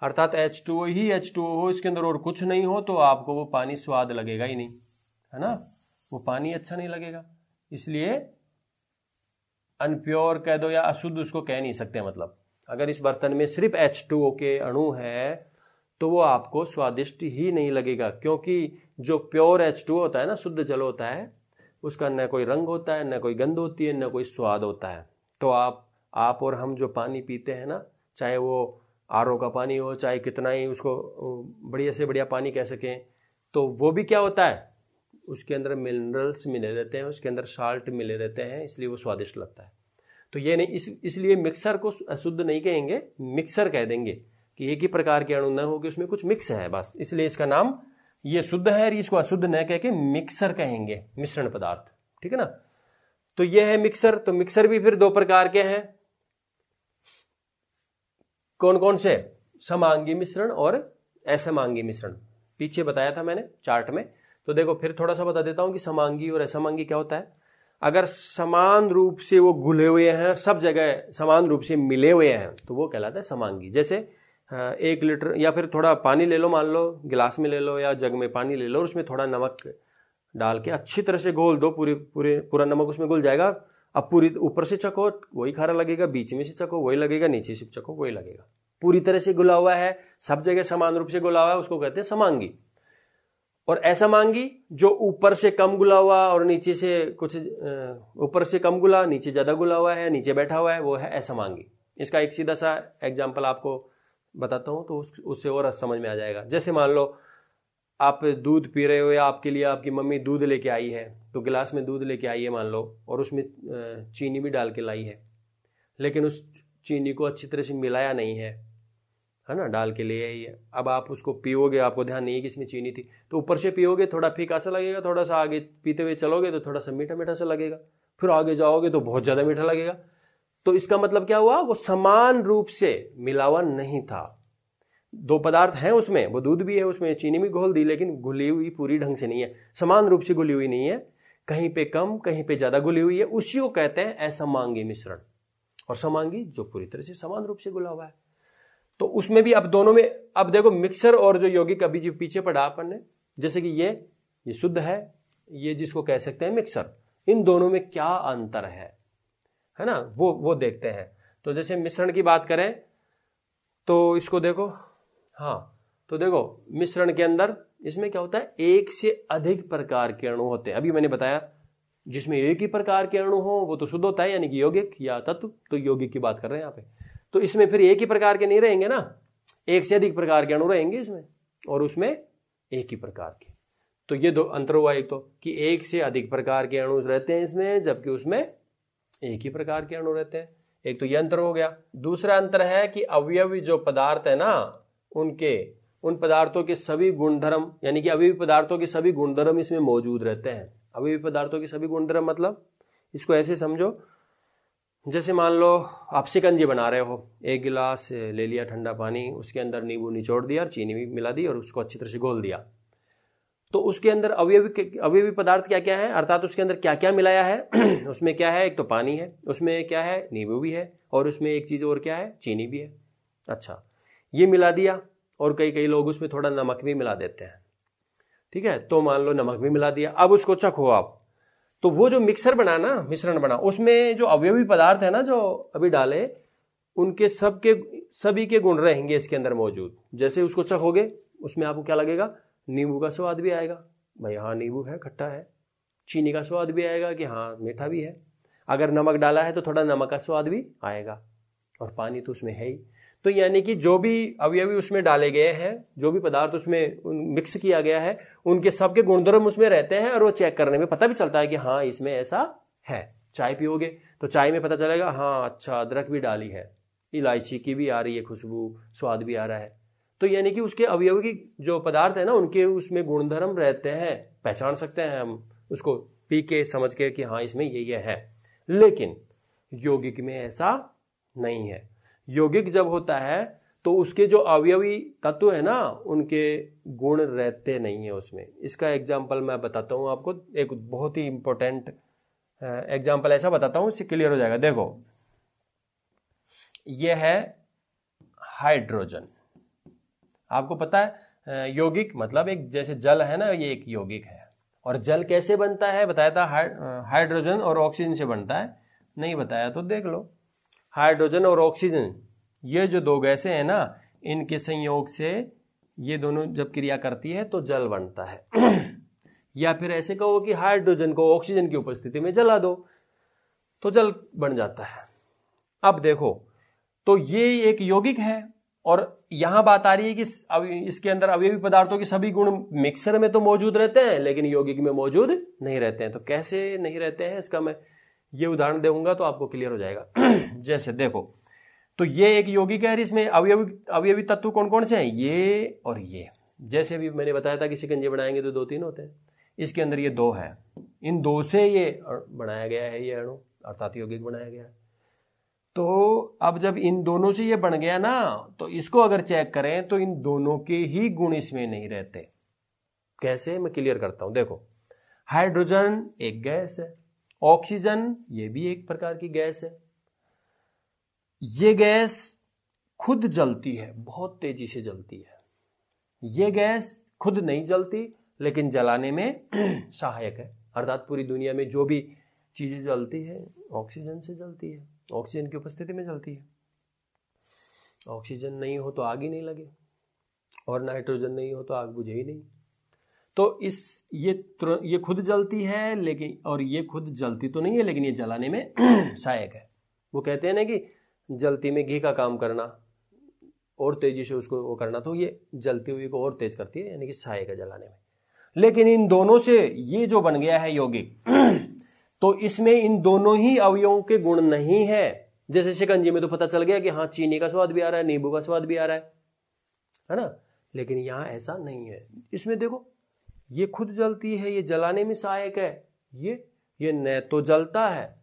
अर्थात H2O ही H2O हो, इसके अंदर और कुछ नहीं हो, तो आपको वो पानी स्वाद लगेगा ही नहीं, है ना, वो पानी अच्छा नहीं लगेगा। इसलिए अनप्योर कह दो या अशुद्ध उसको कह नहीं सकते। मतलब अगर इस बर्तन में सिर्फ H2O के अणु है तो वो आपको स्वादिष्ट ही नहीं लगेगा, क्योंकि जो प्योर H2O होता है ना, शुद्ध जल होता है, उसका न कोई रंग होता है, न कोई गंध होती है, न कोई स्वाद होता है। तो आप और हम जो पानी पीते हैं ना, चाहे वो RO का पानी हो, चाहे कितना ही उसको बढ़िया से बढ़िया पानी कह सकें, तो वो भी क्या होता है, उसके अंदर मिनरल्स मिले रहते हैं, उसके अंदर साल्ट मिले रहते हैं, इसलिए वो स्वादिष्ट लगता है। तो ये नहीं, इसलिए मिक्सर को अशुद्ध नहीं कहेंगे, मिक्सर कह देंगे कि एक ही प्रकार के अणु न हो कि उसमें कुछ मिक्स है बस, इसलिए इसका नाम ये शुद्ध है, इसको अशुद्ध न कह के मिक्सर कहेंगे, मिश्रण पदार्थ। ठीक है ना, तो ये है मिक्सर। तो मिक्सर भी फिर दो प्रकार के हैं, कौन कौन से, समांगी मिश्रण और असमांगी मिश्रण। पीछे बताया था मैंने चार्ट में, तो देखो फिर थोड़ा सा बता देता हूं कि समांगी और असमांगी क्या होता है। अगर समान रूप से वो घुले हुए हैं, सब जगह समान रूप से मिले हुए हैं, तो वो कहलाता है समांगी। जैसे 1 लीटर या फिर थोड़ा पानी ले लो, मान लो गिलास में ले लो या जग में पानी ले लो, और उसमें थोड़ा नमक डाल के अच्छी तरह से घोल दो, पूरा नमक उसमें घुल जाएगा। अब पूरी ऊपर से चखो वही खारा लगेगा, बीच में से चखो वही लगेगा, नीचे से चखो वही लगेगा। पूरी तरह से घुला हुआ है, सब जगह समान रूप से घुला हुआ है, उसको कहते हैं समांगी। और असमांगी जो ऊपर से कम घुला हुआ और नीचे से कुछ ऊपर से कम घुला, नीचे ज्यादा घुला हुआ है, नीचे बैठा हुआ है, वो है असमांगी। इसका एक सीधा सा एग्जाम्पल आपको बताता हूं तो उससे और समझ में आ जाएगा। जैसे मान लो आप दूध पी रहे हो या आपके लिए आपकी मम्मी दूध लेके आई है, तो गिलास में दूध लेके आई है मान लो, और उसमें चीनी भी डाल के लाई है, लेकिन उस चीनी को अच्छी तरह से मिलाया नहीं है ना, डाल के ले आई है। अब आप उसको पियोगे, आपको ध्यान नहीं है कि इसमें चीनी थी, तो ऊपर से पियोगे थोड़ा फीका सा लगेगा, थोड़ा सा आगे पीते हुए चलोगे तो थोड़ा सा मीठा मीठा सा लगेगा, फिर आगे जाओगे तो बहुत ज्यादा मीठा लगेगा। तो इसका मतलब क्या हुआ, वो समान रूप से मिलावा नहीं था। दो पदार्थ हैं उसमें, वो दूध भी है, उसमें चीनी भी घोल दी, लेकिन घुली हुई पूरी ढंग से नहीं है, समान रूप से घुली हुई नहीं है, कहीं पे कम कहीं पे ज्यादा घुली हुई है, उसी को कहते हैं असमांगी मिश्रण। और समांगी जो पूरी तरह से समान रूप से घुला हुआ है। तो उसमें भी अब दोनों में, अब देखो मिक्सर और जो यौगिक अभी जो पीछे पढ़ा अपन ने, जैसे कि ये शुद्ध है, ये जिसको कह सकते हैं मिक्सर, इन दोनों में क्या अंतर है ना, वो देखते हैं। तो जैसे मिश्रण की बात करें तो इसको देखो, हाँ तो देखो मिश्रण के अंदर इसमें क्या होता है, एक से अधिक प्रकार के अणु होते हैं। अभी मैंने बताया जिसमें एक ही प्रकार के अणु हो वो तो शुद्ध होता है, यानी कि यौगिक या तत्व। तो यौगिक की बात कर रहे हैं यहाँ पे, तो इसमें फिर एक ही प्रकार के नहीं रहेंगे ना, एक से अधिक प्रकार के अणु रहेंगे इसमें, और उसमें एक ही प्रकार के। तो ये दो अंतर हुआ, एक तो कि एक से अधिक प्रकार के अणु रहते हैं इसमें, जबकि उसमें एक ही प्रकार के अणु रहते हैं। एक तो ये अंतर हो गया। दूसरा अंतर है कि अवयवी जो पदार्थ है ना, उन पदार्थों के सभी गुणधर्म, यानी कि अवयवी पदार्थों के सभी गुणधर्म इसमें मौजूद रहते हैं। अवयवी पदार्थों के सभी गुणधर्म मतलब इसको ऐसे समझो, जैसे मान लो आप शिकंजी बना रहे हो, 1 गिलास ले लिया ठंडा पानी, उसके अंदर नींबू निचोड़ दिया और चीनी भी मिला दी और उसको अच्छी तरह से घोल दिया। तो उसके अंदर अवयवी पदार्थ क्या क्या है, अर्थात उसके अंदर क्या क्या मिलाया है उसमें क्या है, एक तो पानी है, उसमें क्या है, नींबू भी है, और उसमें एक चीज और क्या है, चीनी भी है। अच्छा, ये मिला दिया, और कई लोग उसमें थोड़ा नमक भी मिला देते हैं, ठीक है। तो मान लो नमक भी मिला दिया, अब उसको चखो आप, तो वो जो मिक्सर बना ना, मिश्रण बना, उसमें जो अवयवी पदार्थ है ना जो अभी डाले, उनके सभी के गुण रहेंगे इसके अंदर मौजूद। जैसे उसको चखोगे उसमें आपको क्या लगेगा, नींबू का स्वाद भी आएगा, भाई हाँ नींबू है, खट्टा है। चीनी का स्वाद भी आएगा कि हाँ मीठा भी है। अगर नमक डाला है तो थोड़ा नमक का स्वाद भी आएगा, और पानी तो उसमें है ही। तो यानी कि जो भी अवयवी उसमें डाले गए हैं, जो भी पदार्थ उसमें मिक्स किया गया है, उनके सबके गुणधर्म उसमें रहते हैं, और वो चेक करने में पता भी चलता है कि हाँ इसमें ऐसा है। चाय पियोगे तो चाय में पता चलेगा, हाँ अच्छा अदरक भी डाली है, इलायची की भी आ रही है खुशबू, स्वाद भी आ रहा है। तो यानी कि उसके अवयवी जो पदार्थ है ना, उनके उसमें गुणधर्म रहते हैं, पहचान सकते हैं हम उसको पी के समझ के कि हाँ इसमें ये है। लेकिन यौगिक में ऐसा नहीं है। यौगिक जब होता है तो उसके जो अवयवी तत्व है ना, उनके गुण रहते नहीं है उसमें। इसका एग्जाम्पल मैं बताता हूं आपको, एक बहुत ही इंपॉर्टेंट एग्जाम्पल ऐसा बताता हूं, इससे क्लियर हो जाएगा। देखो यह है हाइड्रोजन, आपको पता है यौगिक मतलब एक जैसे जल है ना, ये एक यौगिक है। और जल कैसे बनता है बताया था, हाइड्रोजन और ऑक्सीजन से बनता है। नहीं बताया तो देख लो। हाइड्रोजन और ऑक्सीजन ये जो दो गैसें हैं ना, इनके संयोग से ये दोनों जब क्रिया करती है तो जल बनता है। या फिर ऐसे कहो कि हाइड्रोजन को ऑक्सीजन की उपस्थिति में जला दो तो जल बन जाता है। अब देखो, तो ये एक यौगिक है, और यहां बात आ रही है कि इसके अंदर अवयवी पदार्थों के सभी गुण मिक्सर में तो मौजूद रहते हैं, लेकिन यौगिक में मौजूद नहीं रहते हैं। तो कैसे नहीं रहते हैं, इसका मैं ये उदाहरण दूंगा तो आपको क्लियर हो जाएगा। जैसे देखो, तो ये एक यौगिक है, इसमें अवयवी तत्व कौन कौन से हैं, ये और ये। जैसे भी मैंने बताया था कि शिकंजी बनाएंगे तो 2-3 होते हैं, इसके अंदर ये 2 है, इन 2 से ये बनाया गया है, ये अणु अर्थात यौगिक बनाया गया है। तो अब जब इन दोनों से ये बन गया ना, तो इसको अगर चेक करें तो इन दोनों के ही गुण इसमें नहीं रहते। कैसे, मैं क्लियर करता हूं। देखो, हाइड्रोजन एक गैस है, ऑक्सीजन ये भी एक प्रकार की गैस है। ये गैस खुद जलती है, बहुत तेजी से जलती है। ये गैस खुद नहीं जलती लेकिन जलाने में सहायक है। अर्थात पूरी दुनिया में जो भी चीजें जलती है ऑक्सीजन से जलती है, ऑक्सीजन की उपस्थिति में जलती है। ऑक्सीजन नहीं हो तो आग ही नहीं लगे, और नाइट्रोजन नहीं हो तो आग बुझे ही नहीं। तो ये खुद जलती है लेकिन, और ये खुद जलती तो नहीं है लेकिन ये जलाने में सहायक है। वो कहते हैं ना कि जलती में घी का काम करना और तेजी से उसको वो करना, तो ये जलती हुई को और तेज करती है, यानी कि सहायक है जलाने में। लेकिन इन दोनों से ये जो बन गया है यौगिक तो इसमें इन दोनों ही अवयवों के गुण नहीं है। जैसे शिकंजी में तो पता चल गया कि हाँ चीनी का स्वाद भी आ रहा है, नींबू का स्वाद भी आ रहा है ना, लेकिन यहां ऐसा नहीं है। इसमें देखो, ये खुद जलती है, ये जलाने में सहायक है। ये न तो जलता है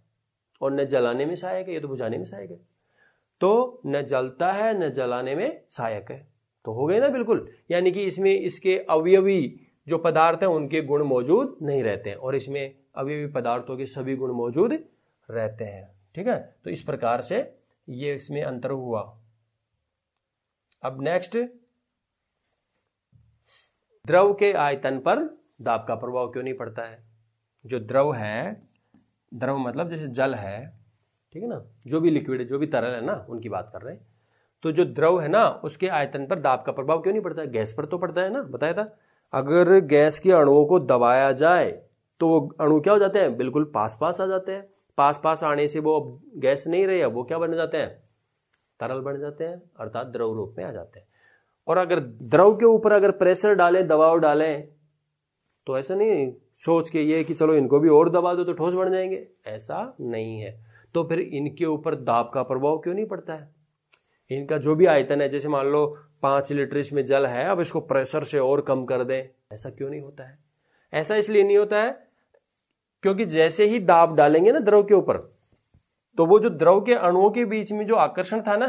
और न जलाने में सहायक है, ये तो बुझाने में सहायक है। तो न जलता है न जलाने में सहायक है, तो हो गए ना बिल्कुल। यानी कि इसमें इसके अवयवी जो पदार्थ हैं उनके गुण मौजूद नहीं रहते हैं, और इसमें अवयवी पदार्थों के सभी गुण मौजूद रहते हैं। ठीक है, तो इस प्रकार से ये इसमें अंतर हुआ। अब नेक्स्ट, द्रव के आयतन पर दाब का प्रभाव क्यों नहीं पड़ता है। जो द्रव है, द्रव मतलब जैसे जल है, ठीक है ना, जो भी लिक्विड, जो भी तरल है ना, उनकी बात कर रहे हैं। तो जो द्रव है ना, उसके आयतन पर दाब का प्रभाव क्यों नहीं पड़ता है। गैस पर तो पड़ता है ना, बताया था। अगर गैस के अणुओं को दबाया जाए तो वो अणु क्या हो जाते हैं, बिल्कुल पास पास आ जाते हैं। पास पास आने से वो गैस नहीं रहे, वो क्या बन जाते हैं, तरल बन जाते हैं, अर्थात द्रव रूप में आ जाते हैं। और अगर द्रव के ऊपर अगर प्रेशर डालें, दबाव डालें, तो ऐसा नहीं सोच के ये कि चलो इनको भी और दबा दो तो ठोस बन जाएंगे, ऐसा नहीं है। तो फिर इनके ऊपर दाब का प्रभाव क्यों नहीं पड़ता है। इनका जो भी आयतन है, जैसे मान लो 5 लीटर इसमें जल है, अब इसको प्रेशर से और कम कर दें, ऐसा क्यों नहीं होता है। ऐसा इसलिए नहीं होता है क्योंकि जैसे ही दाब डालेंगे ना द्रव के ऊपर, तो वो जो द्रव के अणुओं के बीच में जो आकर्षण था ना,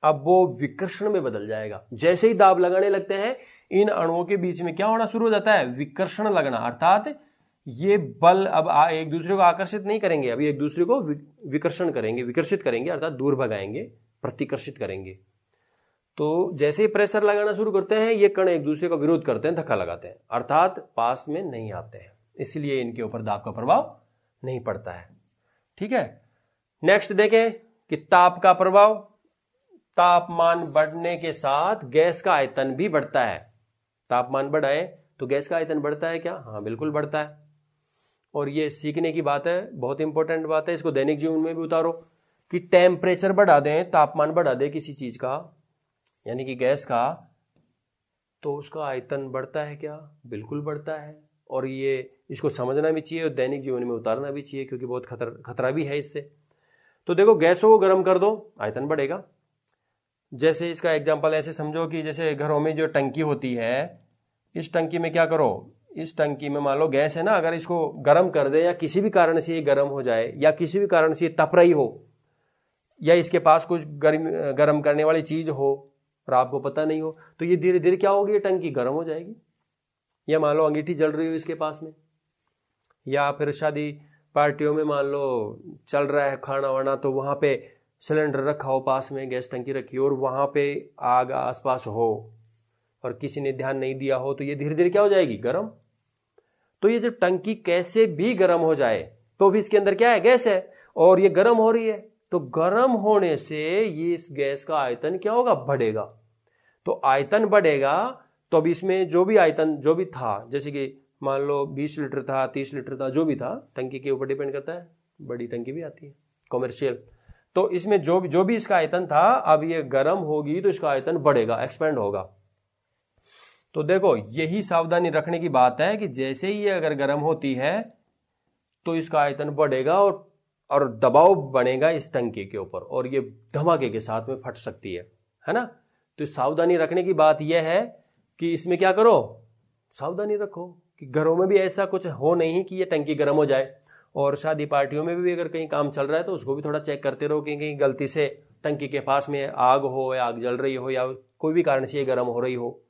अब वो विकर्षण में बदल जाएगा। जैसे ही दाब लगाने लगते हैं, इन अणुओं के बीच में क्या होना शुरू हो जाता है, विकर्षण लगना। अर्थात ये बल अब एक दूसरे को आकर्षित नहीं करेंगे, अभी एक दूसरे को विकर्षण करेंगे, विकर्षित करेंगे, अर्थात दूर भगाएंगे, प्रतिकर्षित करेंगे। तो जैसे ही प्रेशर लगाना शुरू करते हैं, ये कण एक दूसरे का विरोध करते हैं, धक्का लगाते हैं, अर्थात पास में नहीं आते हैं, इसलिए इनके ऊपर दाब का प्रभाव नहीं पड़ता है। ठीक है, नेक्स्ट देखें कि ताप का प्रभाव। तापमान बढ़ने के साथ गैस का आयतन भी बढ़ता है। तापमान बढ़ाए तो गैस का आयतन बढ़ता है क्या, हाँ बिल्कुल बढ़ता है। और ये सीखने की बात है, बहुत इंपॉर्टेंट बात है, इसको दैनिक जीवन में भी उतारो कि टेम्परेचर बढ़ा दें, तापमान बढ़ा दें किसी चीज का, यानी कि गैस का, तो उसका आयतन बढ़ता है क्या, बिल्कुल बढ़ता है। और ये इसको समझना भी चाहिए और दैनिक जीवन में उतारना भी चाहिए, क्योंकि बहुत खतरा भी है इससे। तो देखो, गैसों को गर्म कर दो, आयतन बढ़ेगा। जैसे इसका एग्जांपल ऐसे समझो कि जैसे घरों में जो टंकी होती है, इस टंकी में क्या करो, इस टंकी में मान लो गैस है ना, अगर इसको गर्म कर दे या किसी भी कारण से ये गर्म हो जाए, या किसी भी कारण से ये तप रही हो, या इसके पास कुछ गर्म करने वाली चीज हो और आपको पता नहीं हो, तो ये धीरे धीरे क्या होगी, ये टंकी गर्म हो जाएगी। या मान लो अंगीठी जल रही हो इसके पास में, या फिर शादी पार्टियों में मान लो चल रहा है खाना वाना, तो वहां पे सिलेंडर रखा हो पास में, गैस टंकी रखी हो, और वहां पे आग आसपास हो और किसी ने ध्यान नहीं दिया हो, तो ये धीरे धीरे क्या हो जाएगी, गर्म। तो ये जब टंकी कैसे भी गर्म हो जाए, तो भी इसके अंदर क्या है, गैस है, और ये गर्म हो रही है, तो गर्म होने से ये इस गैस का आयतन क्या होगा, बढ़ेगा। तो आयतन बढ़ेगा, तो अब इसमें जो भी आयतन जो भी था, जैसे कि मान लो 20 लीटर था, 30 लीटर था, जो भी था, टंकी के ऊपर डिपेंड करता है, बड़ी टंकी भी आती है कॉमर्शियल, तो इसमें जो भी इसका आयतन था, अब ये गर्म होगी तो इसका आयतन बढ़ेगा, एक्सपेंड होगा। तो देखो, यही सावधानी रखने की बात है कि जैसे ही ये अगर गर्म होती है तो इसका आयतन बढ़ेगा और दबाव बनेगा इस टंकी के ऊपर, और ये धमाके के साथ में फट सकती है ना। तो सावधानी रखने की बात यह है कि इसमें क्या करो, सावधानी रखो कि घरों में भी ऐसा कुछ हो नहीं कि ये टंकी गर्म हो जाए। और शादी पार्टियों में भी अगर कहीं काम चल रहा है तो उसको भी थोड़ा चेक करते रहो कि कहीं गलती से टंकी के पास में आग हो, या आग जल रही हो, या कोई भी कारण से ये गर्म हो रही हो,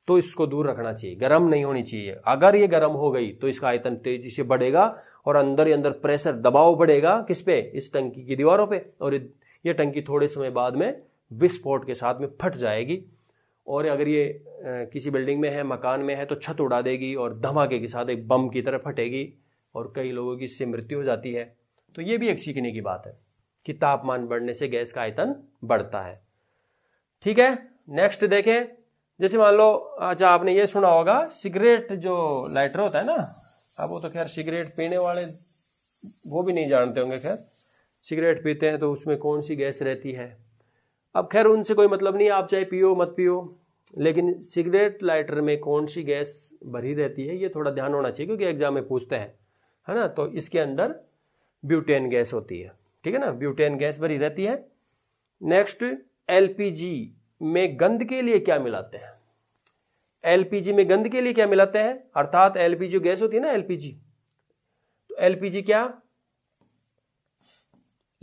तो इसको दूर रखना चाहिए, गर्म नहीं होनी चाहिए। अगर ये गर्म हो गई तो इसका आयतन तेजी से बढ़ेगा और अंदर ही अंदर प्रेशर, दबाव बढ़ेगा किस पे, इस टंकी की दीवारों पे, और ये टंकी थोड़े समय बाद में विस्फोट के साथ में फट जाएगी। और अगर ये किसी बिल्डिंग में है, मकान में है, तो छत उड़ा देगी और धमाके के साथ एक बम की तरह फटेगी और कई लोगों की इससे मृत्यु हो जाती है। तो ये भी एक सीखने की बात है कि तापमान बढ़ने से गैस का आयतन बढ़ता है। ठीक है, नेक्स्ट देखें। जैसे मान लो, अच्छा आपने ये सुना होगा, सिगरेट जो लाइटर होता है ना, अब वो तो खैर सिगरेट पीने वाले वो भी नहीं जानते होंगे, खैर सिगरेट पीते हैं तो उसमें कौन सी गैस रहती है। अब खैर उनसे कोई मतलब नहीं, आप चाहे पियो मत पियो, लेकिन सिगरेट लाइटर में कौन सी गैस भरी रहती है ये थोड़ा ध्यान होना चाहिए, क्योंकि एग्जाम में पूछते हैं, है ना। तो इसके अंदर ब्यूटेन गैस होती है, ठीक है ना, ब्यूटेन गैस भरी रहती है। नेक्स्ट, एलपीजी में गंध के लिए क्या मिलाते हैं? एलपीजी में गंध के लिए क्या मिलाते हैं? अर्थात एलपीजी गैस होती है ना, एलपीजी, तो एलपीजी क्या,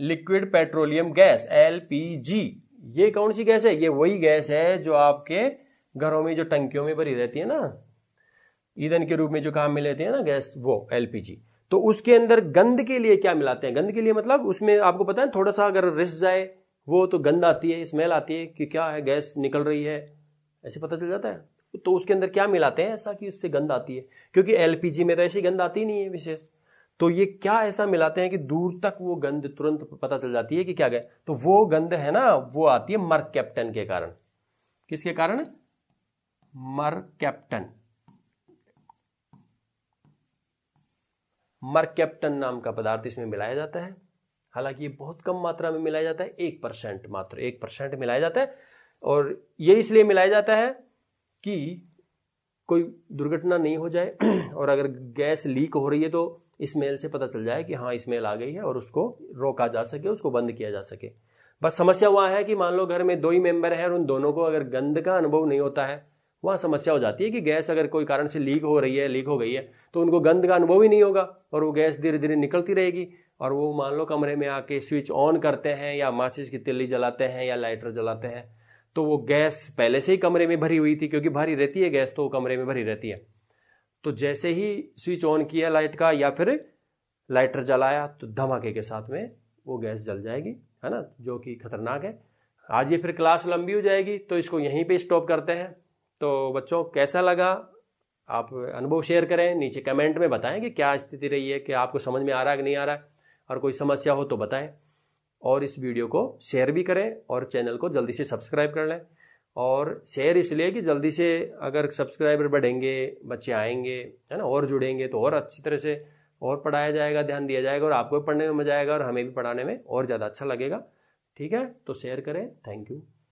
लिक्विड पेट्रोलियम गैस, एलपीजी। ये कौन सी गैस है? ये वही गैस है जो आपके घरों में जो टंकियों में भरी रहती है ना, ईंधन के रूप में जो काम में लेते हैं ना गैस, वो एलपीजी। तो उसके अंदर गंध के लिए क्या मिलाते हैं? गंध के लिए मतलब उसमें आपको पता है, थोड़ा सा अगर रिस जाए वो तो गंध आती है, स्मेल आती है कि क्या है, गैस निकल रही है, ऐसे पता चल जाता है। तो उसके अंदर क्या मिलाते हैं ऐसा कि उससे गंध आती है? क्योंकि एलपीजी में तो ऐसी गंध आती नहीं है विशेष, तो ये क्या ऐसा मिलाते हैं कि दूर तक वो गंध तुरंत पता चल जाती है कि क्या गया? तो वो गंध है ना, वो आती है मरकैप्टन के कारण। किसके कारण? मरकैप्टन। मरकैप्टन नाम का पदार्थ इसमें मिलाया जाता है। हालांकि ये बहुत कम मात्रा में मिलाया जाता है, 1%, मात्र 1% मिलाया जाता है। और ये इसलिए मिलाया जाता है कि कोई दुर्घटना नहीं हो जाए और अगर गैस लीक हो रही है तो स्मेल से पता चल जाए कि हाँ स्मेल आ गई है और उसको रोका जा सके, उसको बंद किया जा सके। बस समस्या वहां है कि मान लो घर में 2 ही मेंबर है और उन दोनों को अगर गंध का अनुभव नहीं होता है, वहां समस्या हो जाती है कि गैस अगर कोई कारण से लीक हो रही है, लीक हो गई है, तो उनको गंध का अनुभव ही नहीं होगा और वो गैस धीरे धीरे निकलती रहेगी। और वो मान लो कमरे में आके स्विच ऑन करते हैं या माचिस की तिल्ली जलाते हैं या लाइटर जलाते हैं, तो वो गैस पहले से ही कमरे में भरी हुई थी, क्योंकि भरी रहती है गैस तो कमरे में भरी रहती है। तो जैसे ही स्विच ऑन किया लाइट का या फिर लाइटर जलाया तो धमाके के साथ में वो गैस जल जाएगी, है ना, जो कि खतरनाक है। आज ये फिर क्लास लंबी हो जाएगी तो इसको यहीं पे स्टॉप करते हैं। तो बच्चों कैसा लगा, आप अनुभव शेयर करें, नीचे कमेंट में बताएं कि क्या स्थिति रही है, कि आपको समझ में आ रहा है कि नहीं आ रहा है, और कोई समस्या हो तो बताएं। और इस वीडियो को शेयर भी करें और चैनल को जल्दी से सब्सक्राइब कर लें। और शेयर इसलिए कि जल्दी से अगर सब्सक्राइबर बढ़ेंगे, बच्चे आएंगे, है ना, और जुड़ेंगे तो और अच्छी तरह से और पढ़ाया जाएगा, ध्यान दिया जाएगा और आपको भी पढ़ने में मजा आएगा और हमें भी पढ़ाने में और ज़्यादा अच्छा लगेगा। ठीक है, तो शेयर करें। Thank you.